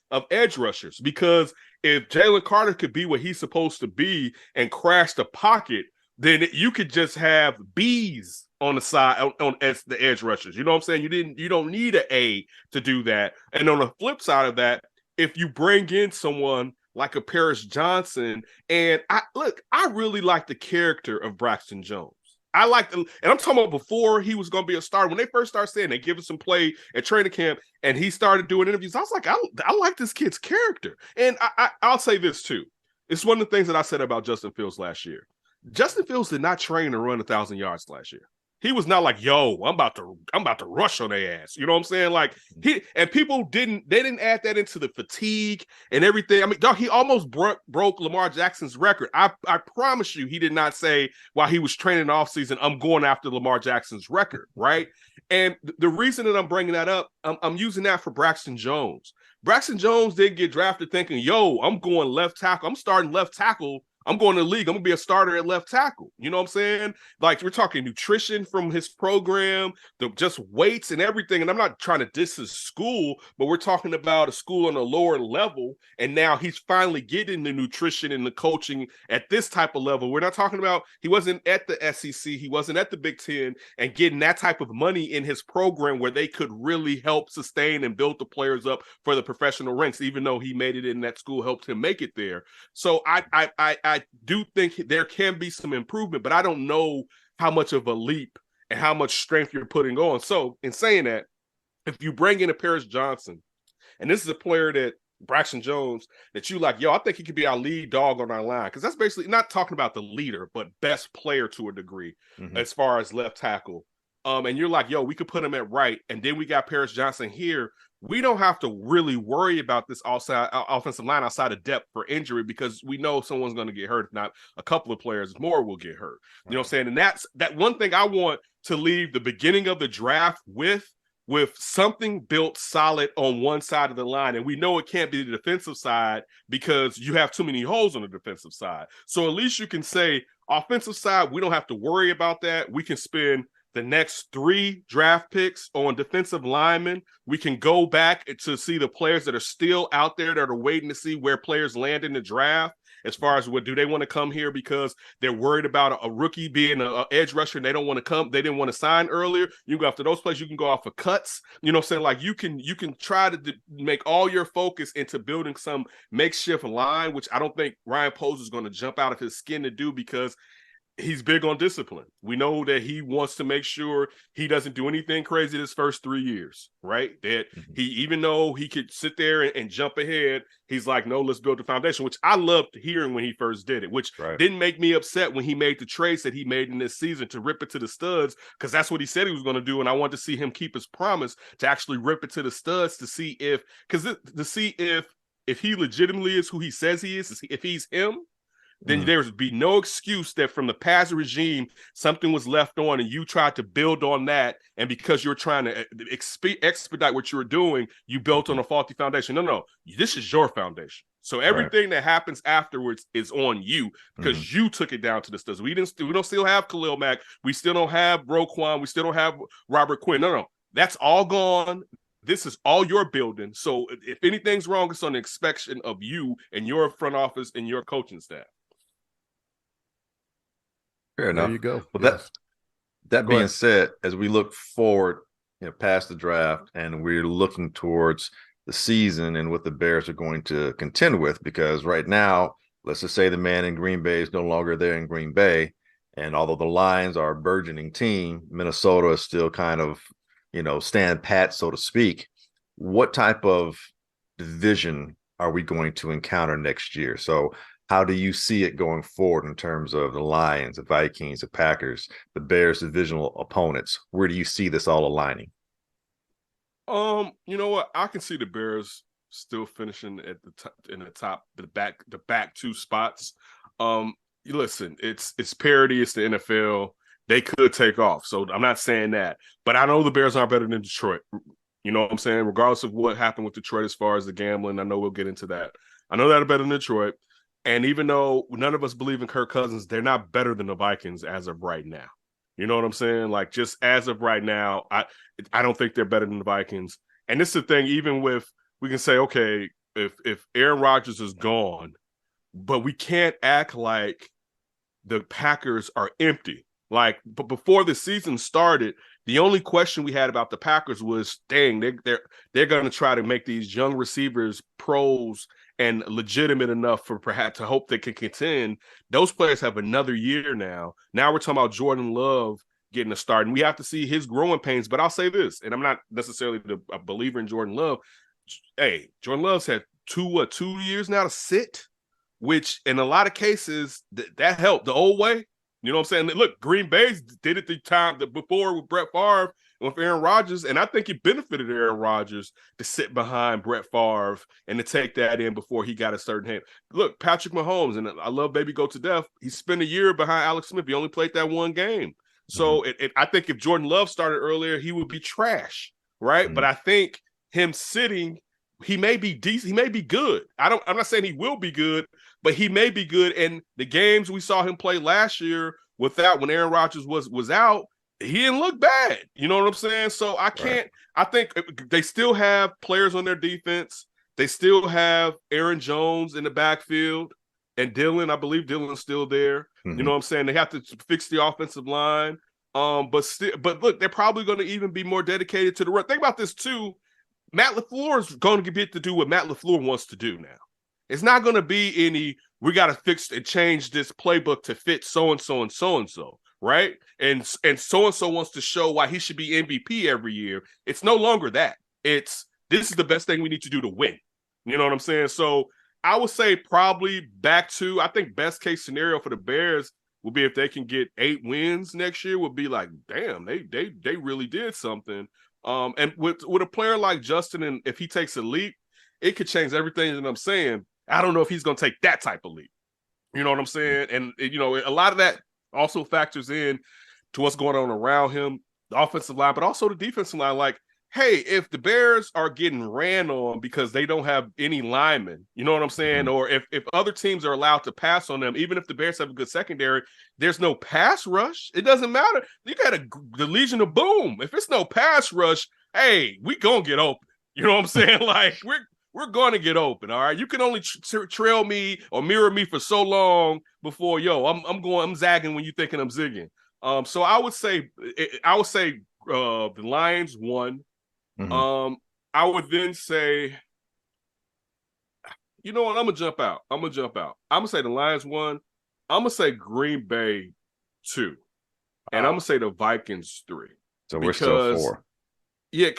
of edge rushers. Because if Jalen Carter could be what he's supposed to be and crash the pocket, then you could just have B's on the side on as the edge rushers. You know what I'm saying? You don't need an A to do that. And on the flip side of that, if you bring in someone like a Paris Johnson, and I really like the character of Braxton Jones. I like, and I'm talking about before he was going to be a starter. When they first started saying they give him some play at training camp, and he started doing interviews, I was like, I like this kid's character. And I'll say this too. It's one of the things that I said about Justin Fields last year. Justin Fields did not train to run 1,000 yards last year. He was not like, yo, I'm about to rush on their ass. You know what I'm saying? Like people didn't add that into the fatigue and everything. I mean, dog, he almost broke Lamar Jackson's record. I promise you, he did not say while he was training off season, I'm going after Lamar Jackson's record, right? And the reason that I'm bringing that up, I'm using that for Braxton Jones. Braxton Jones didn't get drafted thinking, yo, I'm going left tackle. I'm starting left tackle. I'm going to the league. I'm going to be a starter at left tackle. You know what I'm saying? Like, we're talking nutrition from his program, just weights and everything. And I'm not trying to diss his school, but we're talking about a school on a lower level. And now he's finally getting the nutrition and the coaching at this type of level. We're not talking about, he wasn't at the SEC. He wasn't at the Big Ten and getting that type of money in his program where they could really help sustain and build the players up for the professional ranks, even though he made it in that school, helped him make it there. So I do think there can be some improvement, but I don't know how much of a leap and how much strength you're putting on. So in saying that, if you bring in a Paris Johnson, and this is a player that Braxton Jones, that you like, yo, I think he could be our lead dog on our line. Because that's basically not talking about the leader, but best player to a degree as far as left tackle. And you're like, yo, we could put him at right. And then we got Paris Johnson here. We don't have to really worry about this offensive line outside of depth for injury, because we know someone's going to get hurt. If not, a couple of players more will get hurt. You know what I'm saying? And that's that one thing I want to leave the beginning of the draft with something built solid on one side of the line. And we know it can't be the defensive side because you have too many holes on the defensive side. So at least you can say offensive side, we don't have to worry about that. We can spend the next 3 draft picks on defensive linemen. We can go back to see the players that are still out there that are waiting to see where players land in the draft, as far as what do they want to come here because they're worried about a rookie being an edge rusher and they don't want to come, they didn't want to sign earlier. You can go after those players. You can go off of cuts. You know what I'm saying? Like you can try to make all your focus into building some makeshift line, which I don't think Ryan Poles is going to jump out of his skin to do, because he's big on discipline. We know that he wants to make sure he doesn't do anything crazy this first 3 years, right? That he, even though he could sit there and jump ahead, he's like, no, let's build the foundation, which I loved hearing when he first did it, which didn't make me upset when he made the trades that he made in this season to rip it to the studs, because that's what he said he was going to do. And I want to see him keep his promise to actually rip it to the studs to see if he legitimately is who he says he is, if he's him. Then there would be no excuse that from the past regime, something was left on and you tried to build on that. And because you're trying to expedite what you were doing, you built on a faulty foundation. No, this is your foundation. So everything that happens afterwards is on you, because you took it down to the studs. We don't still have Khalil Mack. We still don't have Roquan. We still don't have Robert Quinn. No, that's all gone. This is all your building. So if anything's wrong, it's on the inspection of you and your front office and your coaching staff. Fair enough. There you go. Well, that being said, as we look forward, past the draft, and we're looking towards the season and what the Bears are going to contend with. Because right now, let's just say the man in Green Bay is no longer there in Green Bay. And although the Lions are a burgeoning team, Minnesota is still kind of, stand pat, so to speak. What type of division are we going to encounter next year? So how do you see it going forward in terms of the Lions, the Vikings, the Packers, the Bears divisional opponents? Where do you see this all aligning? You know what? I can see the Bears still finishing at the back two spots. Listen, it's parity. It's the NFL. They could take off. So I'm not saying that, but I know the Bears aren't better than Detroit. You know what I'm saying? Regardless of what happened with Detroit as far as the gambling, I know we'll get into that. I know they're better than Detroit. And even though none of us believe in Kirk Cousins, they're not better than the Vikings as of right now. You know what I'm saying? Like, just as of right now, I don't think they're better than the Vikings. And this is the thing, even with, we can say, okay, if Aaron Rodgers is gone, but we can't act like the Packers are empty. Like, but before the season started, the only question we had about the Packers was, dang, they're going to try to make these young receivers pros and legitimate enough for perhaps to hope they can contend. Those players have another year now. Now we're talking about Jordan Love getting a start, and we have to see his growing pains. But I'll say this, and I'm not necessarily a believer in Jordan Love. Hey, Jordan Love's had 2 years now to sit, which in a lot of cases that helped the old way. You know what I'm saying? Look, Green Bay did it the time before with Brett Favre and with Aaron Rodgers, and I think it benefited Aaron Rodgers to sit behind Brett Favre and to take that in before he got a certain hand. Look, Patrick Mahomes, and I love Baby Go to Death, he spent a year behind Alex Smith. He only played that one game. So I think if Jordan Love started earlier, he would be trash, right? Mm-hmm. But I think him sitting, he may be decent. He may be good. I'm not saying he will be good, but he may be good. And the games we saw him play last year when Aaron Rodgers was out, he didn't look bad. You know what I'm saying? So I can't. Right. I think they still have players on their defense. They still have Aaron Jones in the backfield and Dylan. I believe Dylan's still there. Mm-hmm. You know what I'm saying? They have to fix the offensive line. But look, they're probably going to even be more dedicated to the run. Think about this too. Matt LaFleur is going to get to do what Matt LaFleur wants to do now. It's not going to be any, we got to fix and change this playbook to fit so-and-so and so-and-so, right? And so-and-so wants to show why he should be MVP every year. It's no longer that. It's, this is the best thing we need to do to win. You know what I'm saying? So I would say probably back to, I think best case scenario for the Bears would be if they can get 8 wins next year, would be like, damn, they really did something. And with a player like Justin, and if he takes a leap, it could change everything that I'm saying. I don't know if he's going to take that type of leap. You know what I'm saying? And, a lot of that also factors in to what's going on around him, the offensive line, but also the defensive line. Like, hey, if the Bears are getting ran on because they don't have any linemen, you know what I'm saying? Or if other teams are allowed to pass on them, even if the Bears have a good secondary, there's no pass rush. It doesn't matter. You got the Legion of Boom. If it's no pass rush, hey, we going to get open. You know what I'm saying? Like, we're going to get open, all right? You can only trail me or mirror me for so long before, I'm zagging when you're thinking I'm zigging. So I would say the Lions won. Mm-hmm. I would then say, you know what? I'm gonna jump out. I'm gonna say the Lions won. I'm gonna say Green Bay 2, and I'm gonna say the Vikings 3. So we're still 4. Yeah,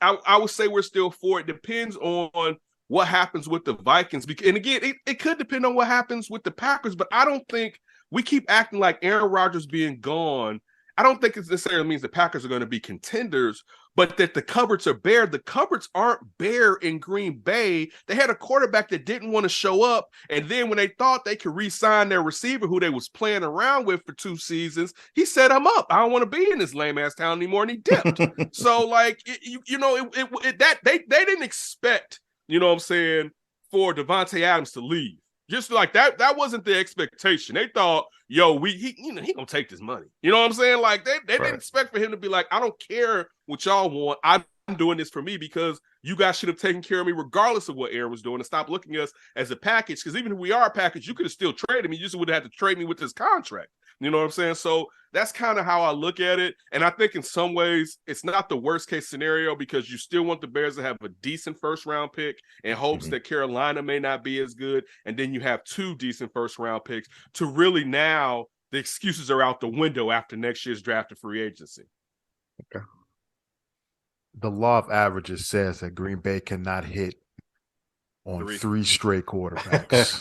I would say we're still 4. It depends on what happens with the Vikings. And again, it could depend on what happens with the Packers, but I don't think we keep acting like Aaron Rodgers being gone. I don't think it necessarily means the Packers are going to be contenders, but that the cupboards are bare. The cupboards aren't bare in Green Bay. They had a quarterback that didn't want to show up, and then when they thought they could re-sign their receiver who they was playing around with for 2 seasons, he said, I'm up. I don't want to be in this lame-ass town anymore, and he dipped. So, like, they didn't expect, you know what I'm saying, for Devontae Adams to leave. Just like that wasn't the expectation. They thought, he gonna take this money. You know what I'm saying? Like they didn't expect for him to be like, I don't care what y'all want. I'm doing this for me, because you guys should have taken care of me regardless of what Aaron was doing and stop looking at us as a package. Because even if we are a package, you could have still traded me. You just would have had to trade me with this contract. You know what I'm saying? So that's kind of how I look at it. And I think in some ways, it's not the worst case scenario because you still want the Bears to have a decent first round pick in hopes that Carolina may not be as good. And then you have 2 decent first round picks to really now the excuses are out the window after next year's draft and free agency. Okay. The law of averages says that Green Bay cannot hit on 3 straight quarterbacks.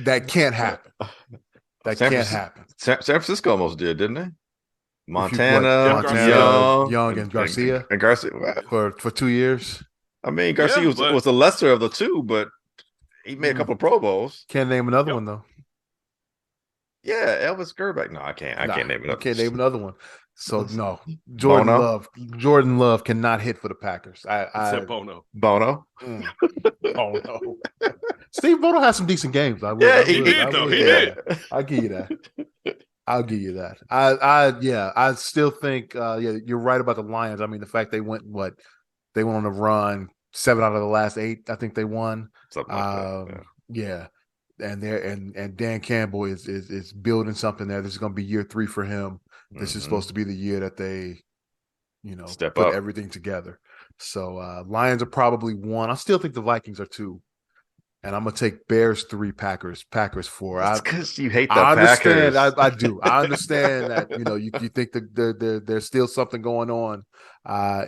That can't happen. That can't happen. San Francisco almost did, didn't they? Montana, Young, and Garcia. And Garcia for 2 years. I mean, Garcia was the lesser of the two, but he made a couple of Pro Bowls. Can't name another one though. Yeah, Elvis Gerback. No, I can't name another. Can't name another one. So no, Jordan Love cannot hit for the Packers. Except Bono. Bono. Bono. Steve Bono has some decent games. He did. I'll give you that. I still think you're right about the Lions. I mean, the fact they went on a run, 7 out of the last 8, I think they won. Something like that. Yeah. And Dan Campbell is building something there. This is going to be year 3 for him. This is supposed to be the year that they, step put up. everything together. So Lions are probably 1. I still think the Vikings are 2. And I'm gonna take Bears 3, Packers 4. That's because you hate the Packers. I Packers. do. I understand that you think that there's still something going on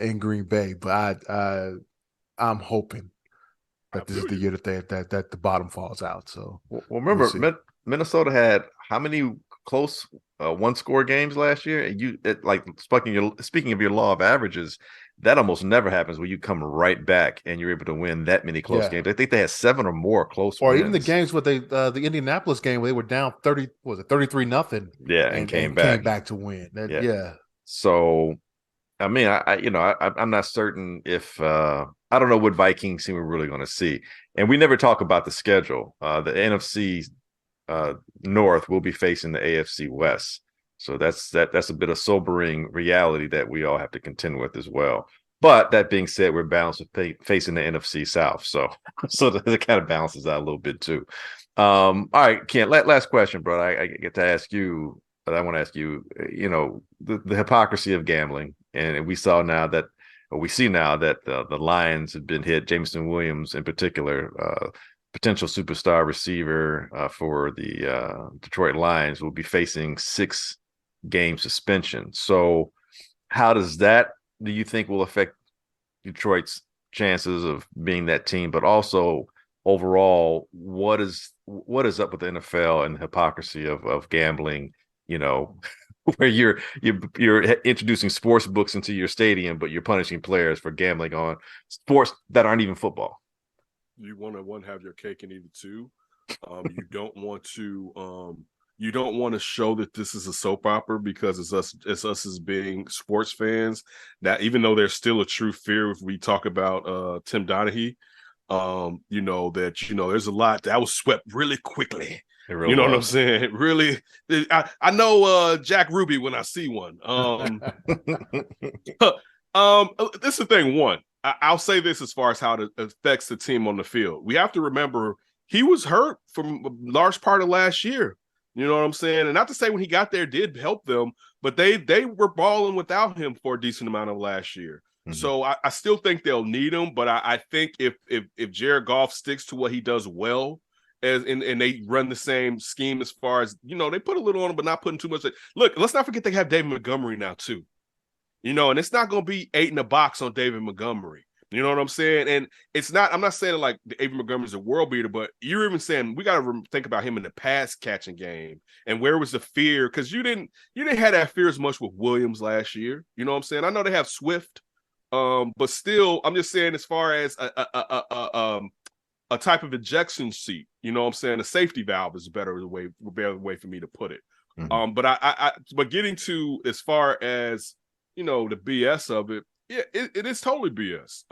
in Green Bay, but I'm hoping that this is the year that the bottom falls out. So remember, Minnesota had how many close 1-score games last year? And speaking of your law of averages, that almost never happens where you come right back and you're able to win that many close games. I think they had 7 or more close or wins. even the games with the Indianapolis game where they were down 33-0. Yeah, and came back to win. So, I mean, I'm not certain if I don't know what Vikings team we're really going to see, and we never talk about the schedule. The NFC North will be facing the AFC West. So that's a bit of sobering reality that we all have to contend with as well. But that being said, we're balanced with facing the NFC South. So that kind of balances out a little bit too. All right, Ken, last question, bro. I get to ask you, but I want to ask you, the hypocrisy of gambling. And we see now that the Lions have been hit, Jameson Williams in particular, potential superstar receiver for the Detroit Lions will be facing 6-game suspension. So how does that, do you think, will affect Detroit's chances of being that team? But also overall, what is up with the NFL and the hypocrisy of gambling, where you're introducing sports books into your stadium, but you're punishing players for gambling on sports that aren't even football? You want to have your cake and eat it too. You don't want to you don't want to show that this is a soap opera because it's us as being sports fans. That even though there's still a true fear if we talk about Tim Donaghy, there's a lot that was swept really quickly. Really what I'm saying? Really, I know Jack Ruby when I see one. This is the thing. One, I'll say this as far as how it affects the team on the field. We have to remember he was hurt for a large part of last year. You know what I'm saying? And not to say when he got there did help them, but they were balling without him for a decent amount of last year. Mm-hmm. So I still think they'll need him, but I think if Jared Goff sticks to what he does well, and they run the same scheme as far as, they put a little on him, but not putting too much. Look, let's not forget they have David Montgomery now too. And it's not going to be 8 in a box on David Montgomery. You know what I'm saying? And I'm not saying like David Montgomery's a world beater, but you're even saying we got to think about him in the pass catching game and where was the fear? Because you didn't have that fear as much with Williams last year. You know what I'm saying? I know they have Swift, but still, I'm just saying as far as a type of ejection seat, you know what I'm saying? A safety valve is a better way for me to put it. Mm-hmm. But getting to as far as the BS of it. Yeah, it is totally BS.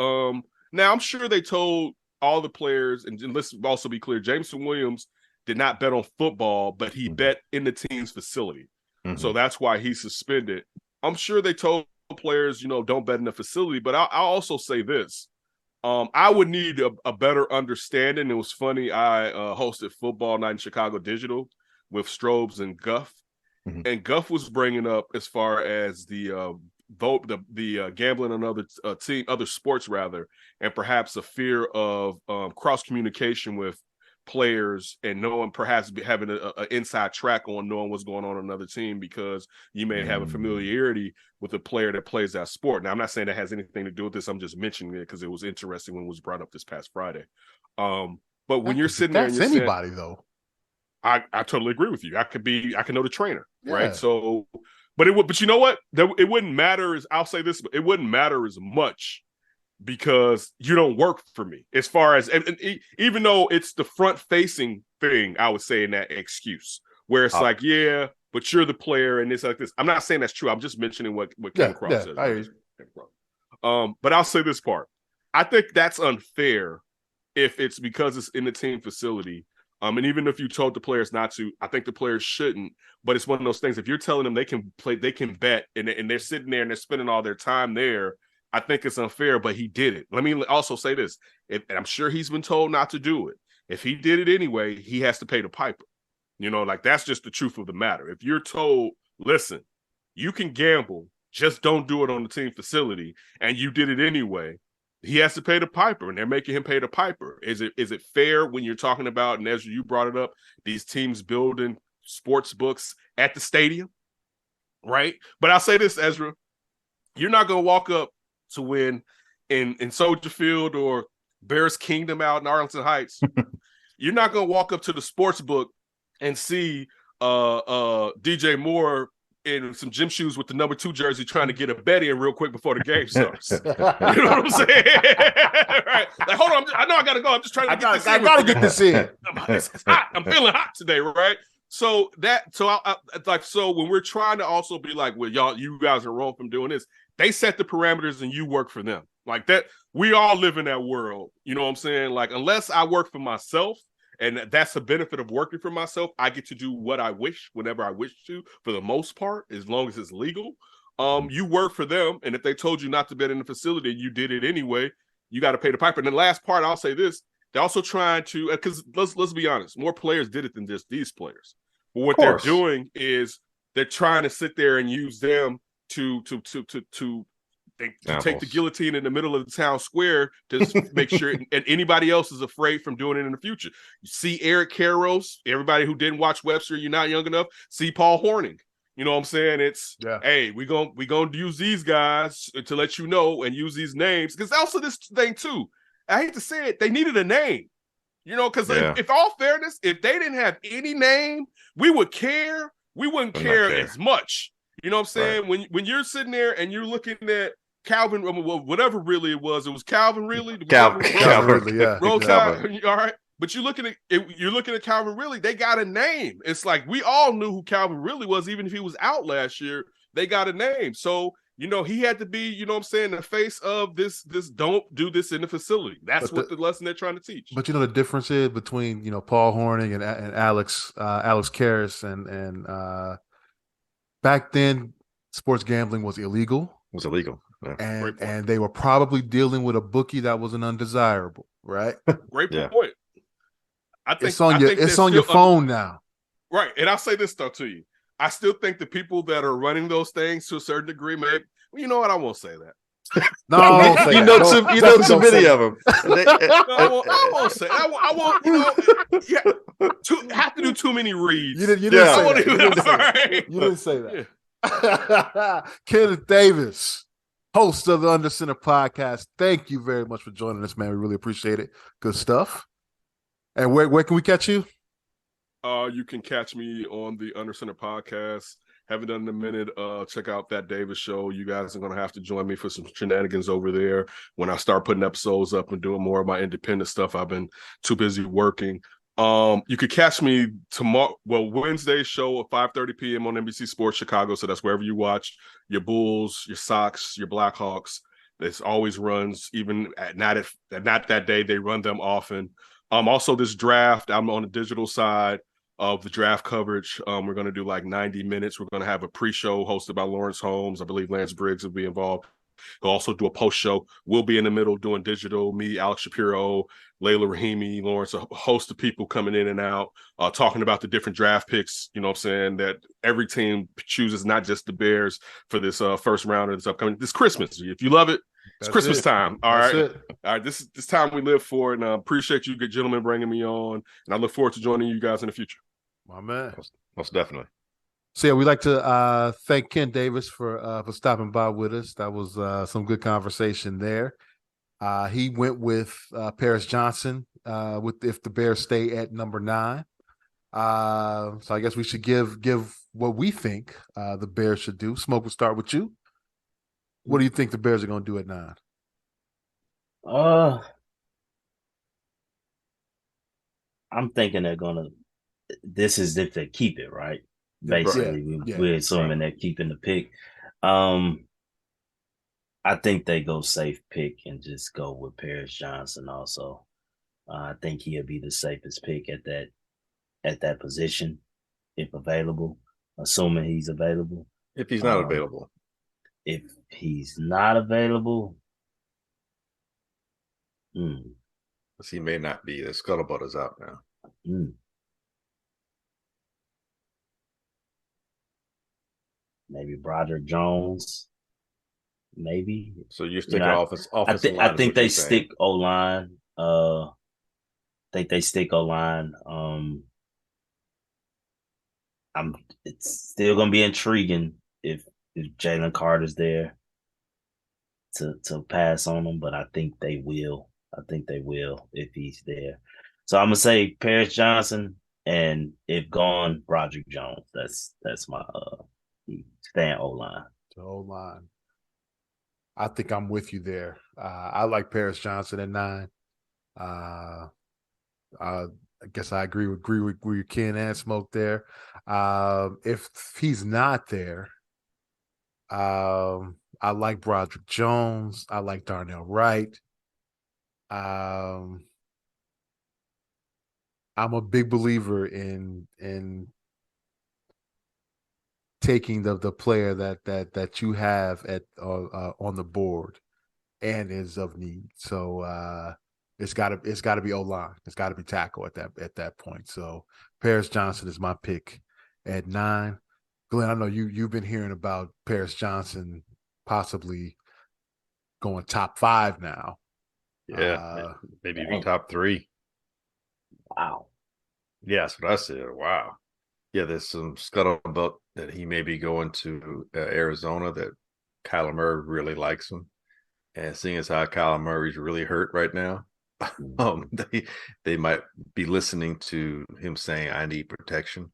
Now, I'm sure they told all the players, and let's also be clear, Jameson Williams did not bet on football, but he bet in the team's facility. Mm-hmm. So that's why he's suspended. I'm sure they told players, don't bet in the facility, but I'll also say this. I would need a better understanding. It was funny. I hosted Football Night in Chicago Digital with Strobes and Guff. Mhm. And Guff was bringing up as far as the gambling on other sports rather, and perhaps a fear of cross communication with players and knowing perhaps having an inside track on knowing what's going on another team because you may have a familiarity with a player that plays that sport. Now, I'm not saying that has anything to do with this. I'm just mentioning it because it was interesting when it was brought up this past Friday. But when you're sitting there, and you're anybody saying, though. I totally agree with you. I can know the trainer, Yeah. right? So, but you know what? It wouldn't matter. I'll say this, it wouldn't matter as much because you don't work for me. As far as, and even though it's the front-facing thing, I would say in that excuse where it's like, yeah, but you're the player and it's like this. I'm not saying that's true. I'm just mentioning what Ken Cross says. I hear you. But I'll say this part. I think that's unfair if it's because it's in the team facility. And even if you told the players not to, I think the players shouldn't. But it's one of those things. If you're telling them they can play, they can bet, and they're sitting there and they're spending all their time there, I think it's unfair. But he did it. Let me also say this: and I'm sure he's been told not to do it. If he did it anyway, he has to pay the piper. That's just the truth of the matter. If you're told, listen, you can gamble, just don't do it on the team facility, and you did it anyway, he has to pay the piper, and they're making him pay the piper. Is it fair when you're talking about, and Ezra, you brought it up, these teams building sports books at the stadium, right? But I'll say this, Ezra, you're not going to walk up to win in Soldier Field or Bears Kingdom out in Arlington Heights. You're not going to walk up to the sports book and see DJ Moore in some gym shoes with the number 2 jersey trying to get a bet in real quick before the game starts. You know what I'm saying? Right. Like, hold on. I know I got to go. I'm just trying to get this in. I got to get this in. It's hot. I'm feeling hot today, right? So when we're trying to also be like, well, you guys are wrong from doing this. They set the parameters and you work for them. Like that, we all live in that world. You know what I'm saying? Like, unless I work for myself, and that's the benefit of working for myself, I get to do what I wish, whenever I wish to, for the most part, as long as it's legal. You work for them, and if they told you not to bet in the facility and you did it anyway, you got to pay the piper. And then the last part, I'll say this: they're also trying to, because let's be honest, more players did it than just these players. But what they're doing is they're trying to sit there and use them to take the guillotine in the middle of the town square to make sure, and anybody else is afraid from doing it in the future. You see Eric Karros, everybody who didn't watch Webster, you're not young enough, see Paul Horning. You know what I'm saying? It's, hey, we gonna use these guys to let you know and use these names. Because also this thing too, I hate to say it, they needed a name. Because if all fairness, if they didn't have any name, we would care. We wouldn't care as much. You know what I'm saying? Right. When you're sitting there and you're looking at Calvin, whatever really it was Calvin really? Calvin really, yeah. Roll Tide, all right. But you're looking at Calvin really, they got a name. It's like we all knew who Calvin really was, even if he was out last year, they got a name. So, he had to be, the face of this don't do this in the facility. That's the lesson they're trying to teach. But the difference is between, Paul Horning and Alex Karras and back then sports gambling was illegal. Yeah. And they were probably dealing with a bookie that was an undesirable, right? Great point. I think it's on your phone now. Right. And I'll say this stuff to you. I still think the people that are running those things to a certain degree, maybe, you know what? I won't say that. No, I won't say that. You know too many of them. I won't say. I won't. Have to do too many reads. You didn't say that. Yeah. Kenneth Davis, host of the Under Center podcast. Thank you very much for joining us, man. We really appreciate it. Good stuff. And where can we catch you? You can catch me on the Under Center podcast. Haven't done in a minute. Check out that Davis show. You guys are going to have to join me for some shenanigans over there when I start putting episodes up and doing more of my independent stuff. I've been too busy working. You could catch me tomorrow. Well, Wednesday's show at 5:30 p.m. on NBC Sports Chicago. So that's wherever you watch your Bulls, your Sox, your Blackhawks. This always runs, even not that day. They run them often. Also, this draft, I'm on the digital side. of the draft coverage. We're going to do like 90 minutes. We're going to have a pre-show hosted by Lawrence Holmes. I believe Lance Briggs will be involved. He'll also do a post show. We'll be in the middle doing digital. Me, Alex Shapiro, Layla Rahimi, Lawrence, a host of people coming in and out, talking about the different draft picks, you know what I'm saying, that every team chooses, not just the Bears, for this first round of this upcoming. This Christmas. If you love it, it's That's Christmas it. time. All That's right. it. All right. This time we live for, and I appreciate you good gentlemen bringing me on. And I look forward to joining you guys in the future. My man. Most definitely. So yeah, we'd like to thank Ken Davis for stopping by with us. That was some good conversation there. He went with Paris Johnson with if the Bears stay at number 9. So I guess we should give what we think the Bears should do. Smoke, we'll start with you. What do you think the Bears are going to do at 9? I'm thinking they're gonna. This is if they keep it, right? Basically, we're assuming they're keeping the pick. I think they go safe pick and just go with Paris Johnson. Also, I think he'll be the safest pick at that position if available. Assuming he's available. If he's not available. If he's not available, because he may not be. The scuttlebutt is out now. Maybe Broderick Jones. Maybe. So you're sticking offensive line. I think they stick O-line. Think they stick O-line. It's still gonna be intriguing if Jalen Carter's there to pass on him, but I think they will. I think they will if he's there. So I'm gonna say Paris Johnson, and if gone, Broderick Jones. That's my stand O-line. The O-line. I think I'm with you there. I like Paris Johnson at 9. I guess I agree with Ken and Smoke there. If he's not there, I like Broderick Jones. I like Darnell Wright. I'm a big believer in taking the player that you have at on the board and is of need. So it's got to be O-line. It's got to be tackle at that point. So Paris Johnson is my pick at 9. Glenn, I know you've been hearing about Paris Johnson possibly going top 5 now. Yeah, maybe even top 3. Wow. Yeah, that's what I said. Wow. Yeah, there's some scuttlebutt that he may be going to Arizona, that Kyler Murray really likes him. And seeing as how Kyler Murray's really hurt right now, they might be listening to him saying, I need protection.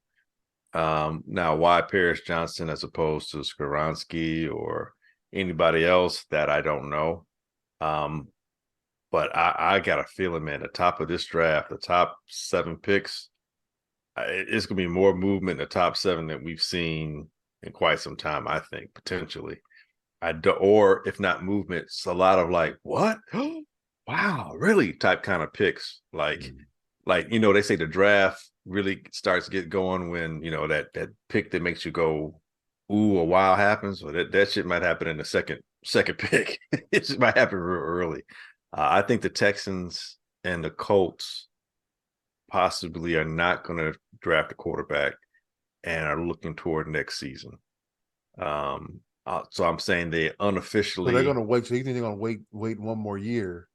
Now, why Paris Johnson as opposed to Skoronski or anybody else, that I don't know. But I got a feeling, man, the top of this draft, the top 7 picks, it's going to be more movement in the top 7 than we've seen in quite some time, I think, potentially. Or if not movement, it's a lot of like, what? Wow, really? Type kind of picks. Like, they say the draft really starts to get going when, that pick that makes you go, ooh, or wow happens. Or that shit might happen in the second pick. It might happen real early. I think the Texans and the Colts possibly are not going to draft a quarterback and are looking toward next season. So I'm saying they unofficially. So they're going to wait. So you think they're going to wait one more year?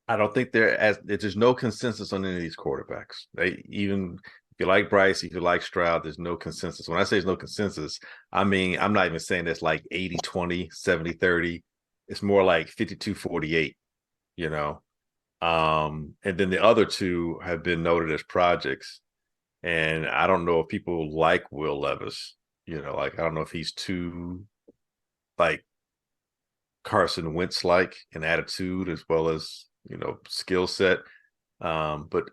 I don't think there's no consensus on any of these quarterbacks. Even if you like Bryce, if you like Stroud, there's no consensus. When I say there's no consensus, I mean, I'm not even saying that's like 80-20, 70-30. It's more like 52-48, and then the other 2 have been noted as projects. And I don't know if people like Will Levis, I don't know if he's too like Carson Wentz like in attitude as well as, skill set. But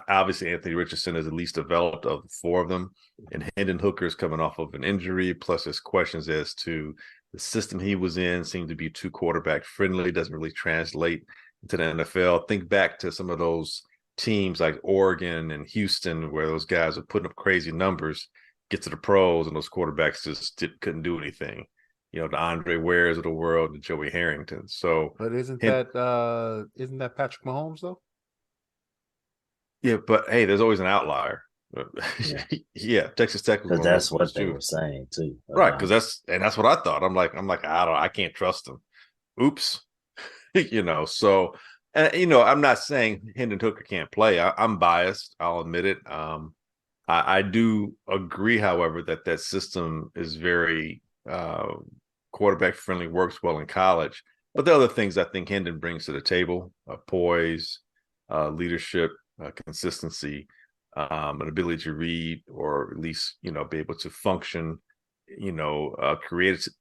obviously Anthony Richardson is the least developed of the 4 of them. And Hendon Hooker's coming off of an injury. Plus there's questions as to the system he was in seemed to be too quarterback friendly. Doesn't really translate to the NFL. Think back to some of those teams like Oregon and Houston, where those guys are putting up crazy numbers, get to the pros and those quarterbacks just couldn't do anything. The Andre Wares of the world, the Joey Harrington. So, but isn't that Patrick Mahomes though? Yeah, but hey, there's always an outlier. Yeah, Texas Tech was Because one of that's those what they too. were saying too. Right, because that's what I thought. I'm like, I don't, I can't trust him. Oops, So, I'm not saying Hendon Hooker can't play. I'm biased. I'll admit it. I do agree, however, that system is very quarterback friendly, works well in college. But the other things I think Hendon brings to the table: poise, leadership, consistency, an ability to read, or at least be able to function,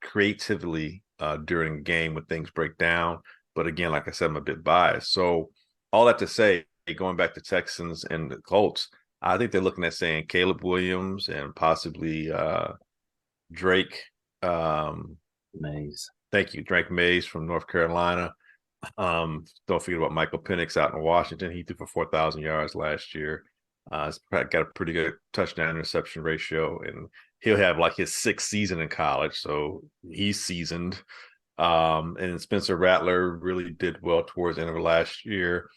creatively during a game when things break down. But again, like I said, I'm a bit biased. So all that to say, going back to Texans and the Colts, I think they're looking at saying Caleb Williams and possibly Drake. Mays. Thank you, Drake Mays from North Carolina. Don't forget about Michael Penix out in Washington. He threw for 4,000 yards last year. He's got a pretty good touchdown interception ratio, and he'll have like his 6th season in college, so he's seasoned. And Spencer Rattler really did well towards the end of last year.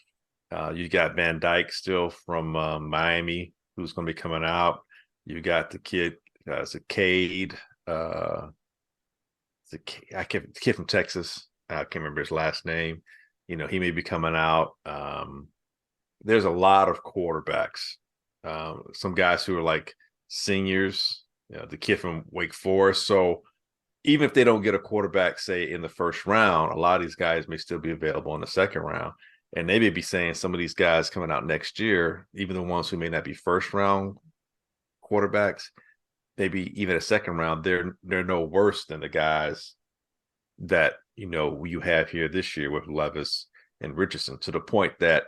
You got Van Dyke still from Miami, who's going to be coming out. You got the kid, it's a Cade. The kid from Texas. I can't remember his last name. He may be coming out. There's a lot of quarterbacks. Some guys who are like seniors. The kid from Wake Forest. So even if they don't get a quarterback, say in the first round, a lot of these guys may still be available in the second round. And they may be saying some of these guys coming out next year, even the ones who may not be first round quarterbacks, maybe even a second round, they're no worse than the guys that you have here this year with Levis and Richardson, to the point that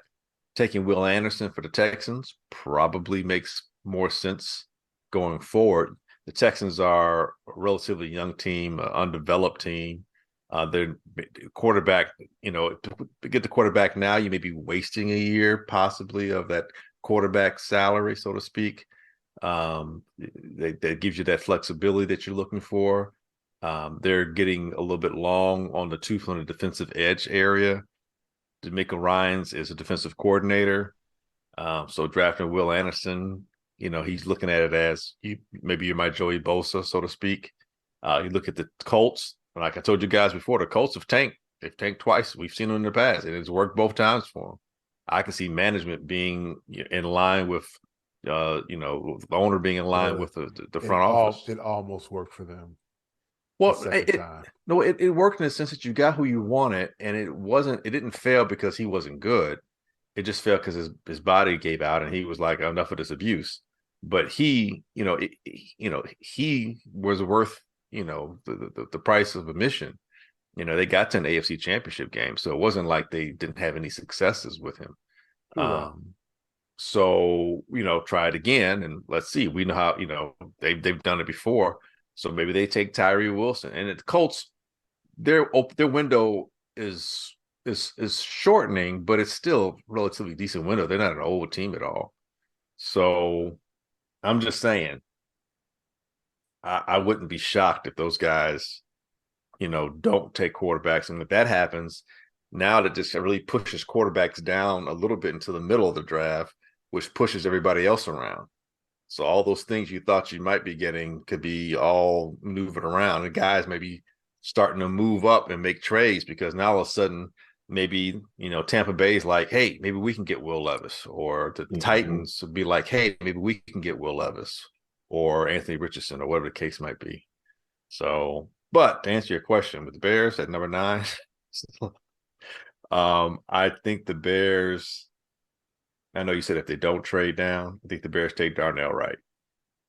taking Will Anderson for the Texans probably makes more sense going forward. The Texans are a relatively young team, an undeveloped team. Their quarterback, to get the quarterback now, you may be wasting a year possibly of that quarterback salary, so to speak. That gives you that flexibility that you're looking for. They're getting a little bit long on the tooth on the defensive edge area. DeMeco Ryans is a defensive coordinator. So drafting Will Anderson, he's looking at it as maybe you're my Joey Bosa, so to speak. You look at the Colts, like I told you guys before, the Colts have tanked. They've tanked twice. We've seen them in the past, and it's worked both times for them. I can see management being in line with, the owner being in line with the front office. It almost worked for them. Well, it worked in the sense that you got who you wanted, and it didn't fail because he wasn't good. It just failed because his body gave out, and he was like, enough of this abuse. But he was worth, the price of admission. They got to an AFC Championship game, so it wasn't like they didn't have any successes with him. So try it again, and let's see. We know how they've done it before. So maybe they take Tyree Wilson, and the Colts, their window is shortening, but it's still a relatively decent window. They're not an old team at all. So I'm just saying, I wouldn't be shocked if those guys, don't take quarterbacks. And if that happens, now that just really pushes quarterbacks down a little bit into the middle of the draft, which pushes everybody else around. So all those things you thought you might be getting could be all moving around. And guys may be starting to move up and make trades because now all of a sudden, maybe, Tampa Bay's like, hey, maybe we can get Will Levis. Or the Titans would be like, hey, maybe we can get Will Levis or Anthony Richardson or whatever the case might be. So, but to answer your question, with the Bears at number 9, I think the Bears, I know you said if they don't trade down, I think the Bears take Darnell Wright.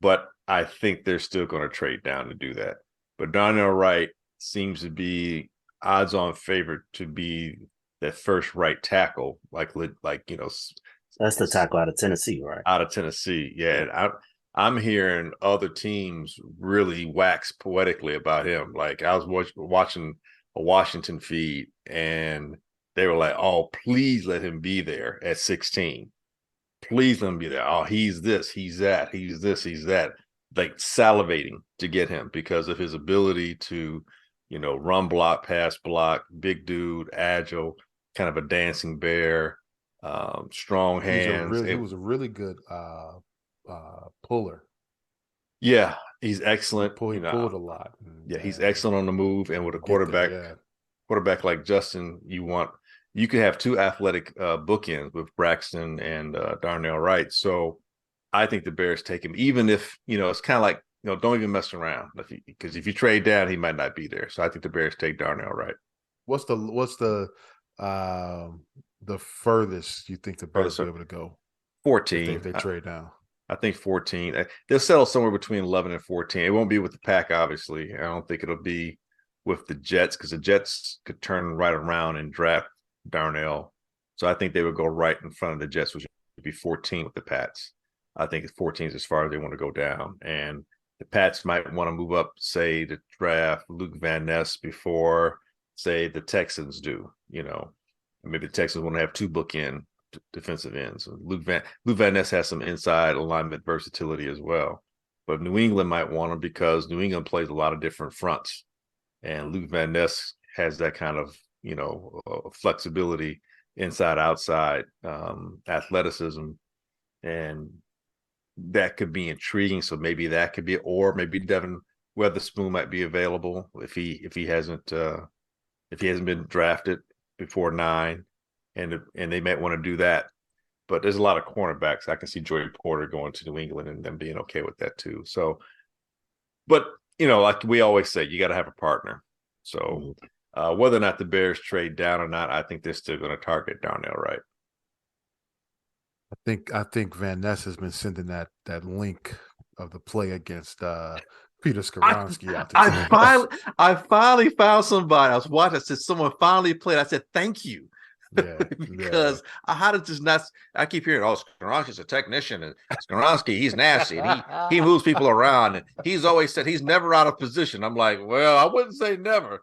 But I think they're still going to trade down to do that. But Darnell Wright seems to be odds-on favorite to be that first right tackle, like that's the tackle out of Tennessee, right? Out of Tennessee, yeah. And I'm hearing other teams really wax poetically about him. Like I was watching a Washington feed, and they were like, "Oh, please let him be there at 16." please let him be there. Oh, he's this, he's that, he's this, he's that. Like salivating to get him because of his ability to, run block, pass block, big dude, agile, kind of a dancing bear, strong hands. He was a really good puller. Yeah, he's excellent. He pulled a lot. Yeah, he's excellent on the move, and with a quarterback like Justin, you could have two athletic bookends with Braxton and Darnell Wright. So I think the Bears take him, even if it's kind of like don't even mess around because if you trade down, he might not be there. So I think the Bears take Darnell Wright. What's the furthest you think the Bears will be able to go? 14. If they trade down. I think 14. They'll settle somewhere between 11 and 14. It won't be with the Pack, obviously. I don't think it'll be with the Jets because the Jets could turn right around and draft Darnell. So I think they would go right in front of the Jets, which would be 14 with the Pats. I think 14 is as far as they want to go down. And the Pats might want to move up, say, to draft Luke Van Ness before, say, the Texans do. Maybe the Texans want to have two bookend defensive ends. Luke Van Ness has some inside alignment versatility as well. But New England might want him because New England plays a lot of different fronts. And Luke Van Ness has that kind of, flexibility inside, outside, athleticism. And that could be intriguing. So maybe that could be, or maybe Devin Weatherspoon might be available if he hasn't been drafted before 9. And they might want to do that. But there's a lot of cornerbacks. I can see Joey Porter going to New England and them being okay with that too. So, but, like we always say, you got to have a partner. So whether or not the Bears trade down or not, I think they're still going to target Darnell Wright. I think Van Ness has been sending that link of the play against Peter Skoronski out there. I finally found somebody. I was watching. I said, someone finally played. I said, thank you. Yeah, because how did this not? I keep hearing, Skoronski's a technician, and Skoronski, he's nasty, and he moves people around, and he's always said he's never out of position. I'm like, well, I wouldn't say never,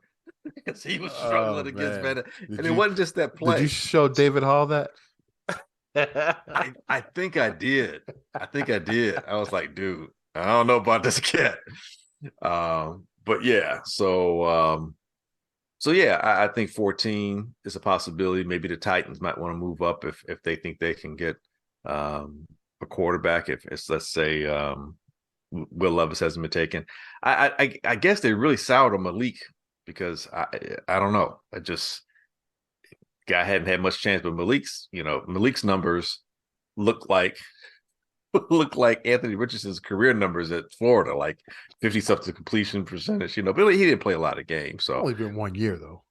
because he was struggling against Van, and it wasn't just that play. Did you show David Hall that? I think I did. I was like, dude, I don't know about this kid. But yeah, so yeah, I think 14 is a possibility. Maybe the Titans might want to move up if they think they can get a quarterback. If it's, let's say, Will Levis hasn't been taken. I guess they really soured on Malik because I don't know. Guy hadn't had much chance, but Malik's numbers look like Anthony Richardson's career numbers at Florida, like 50-something completion percentage. But he didn't play a lot of games. So only been 1 year though.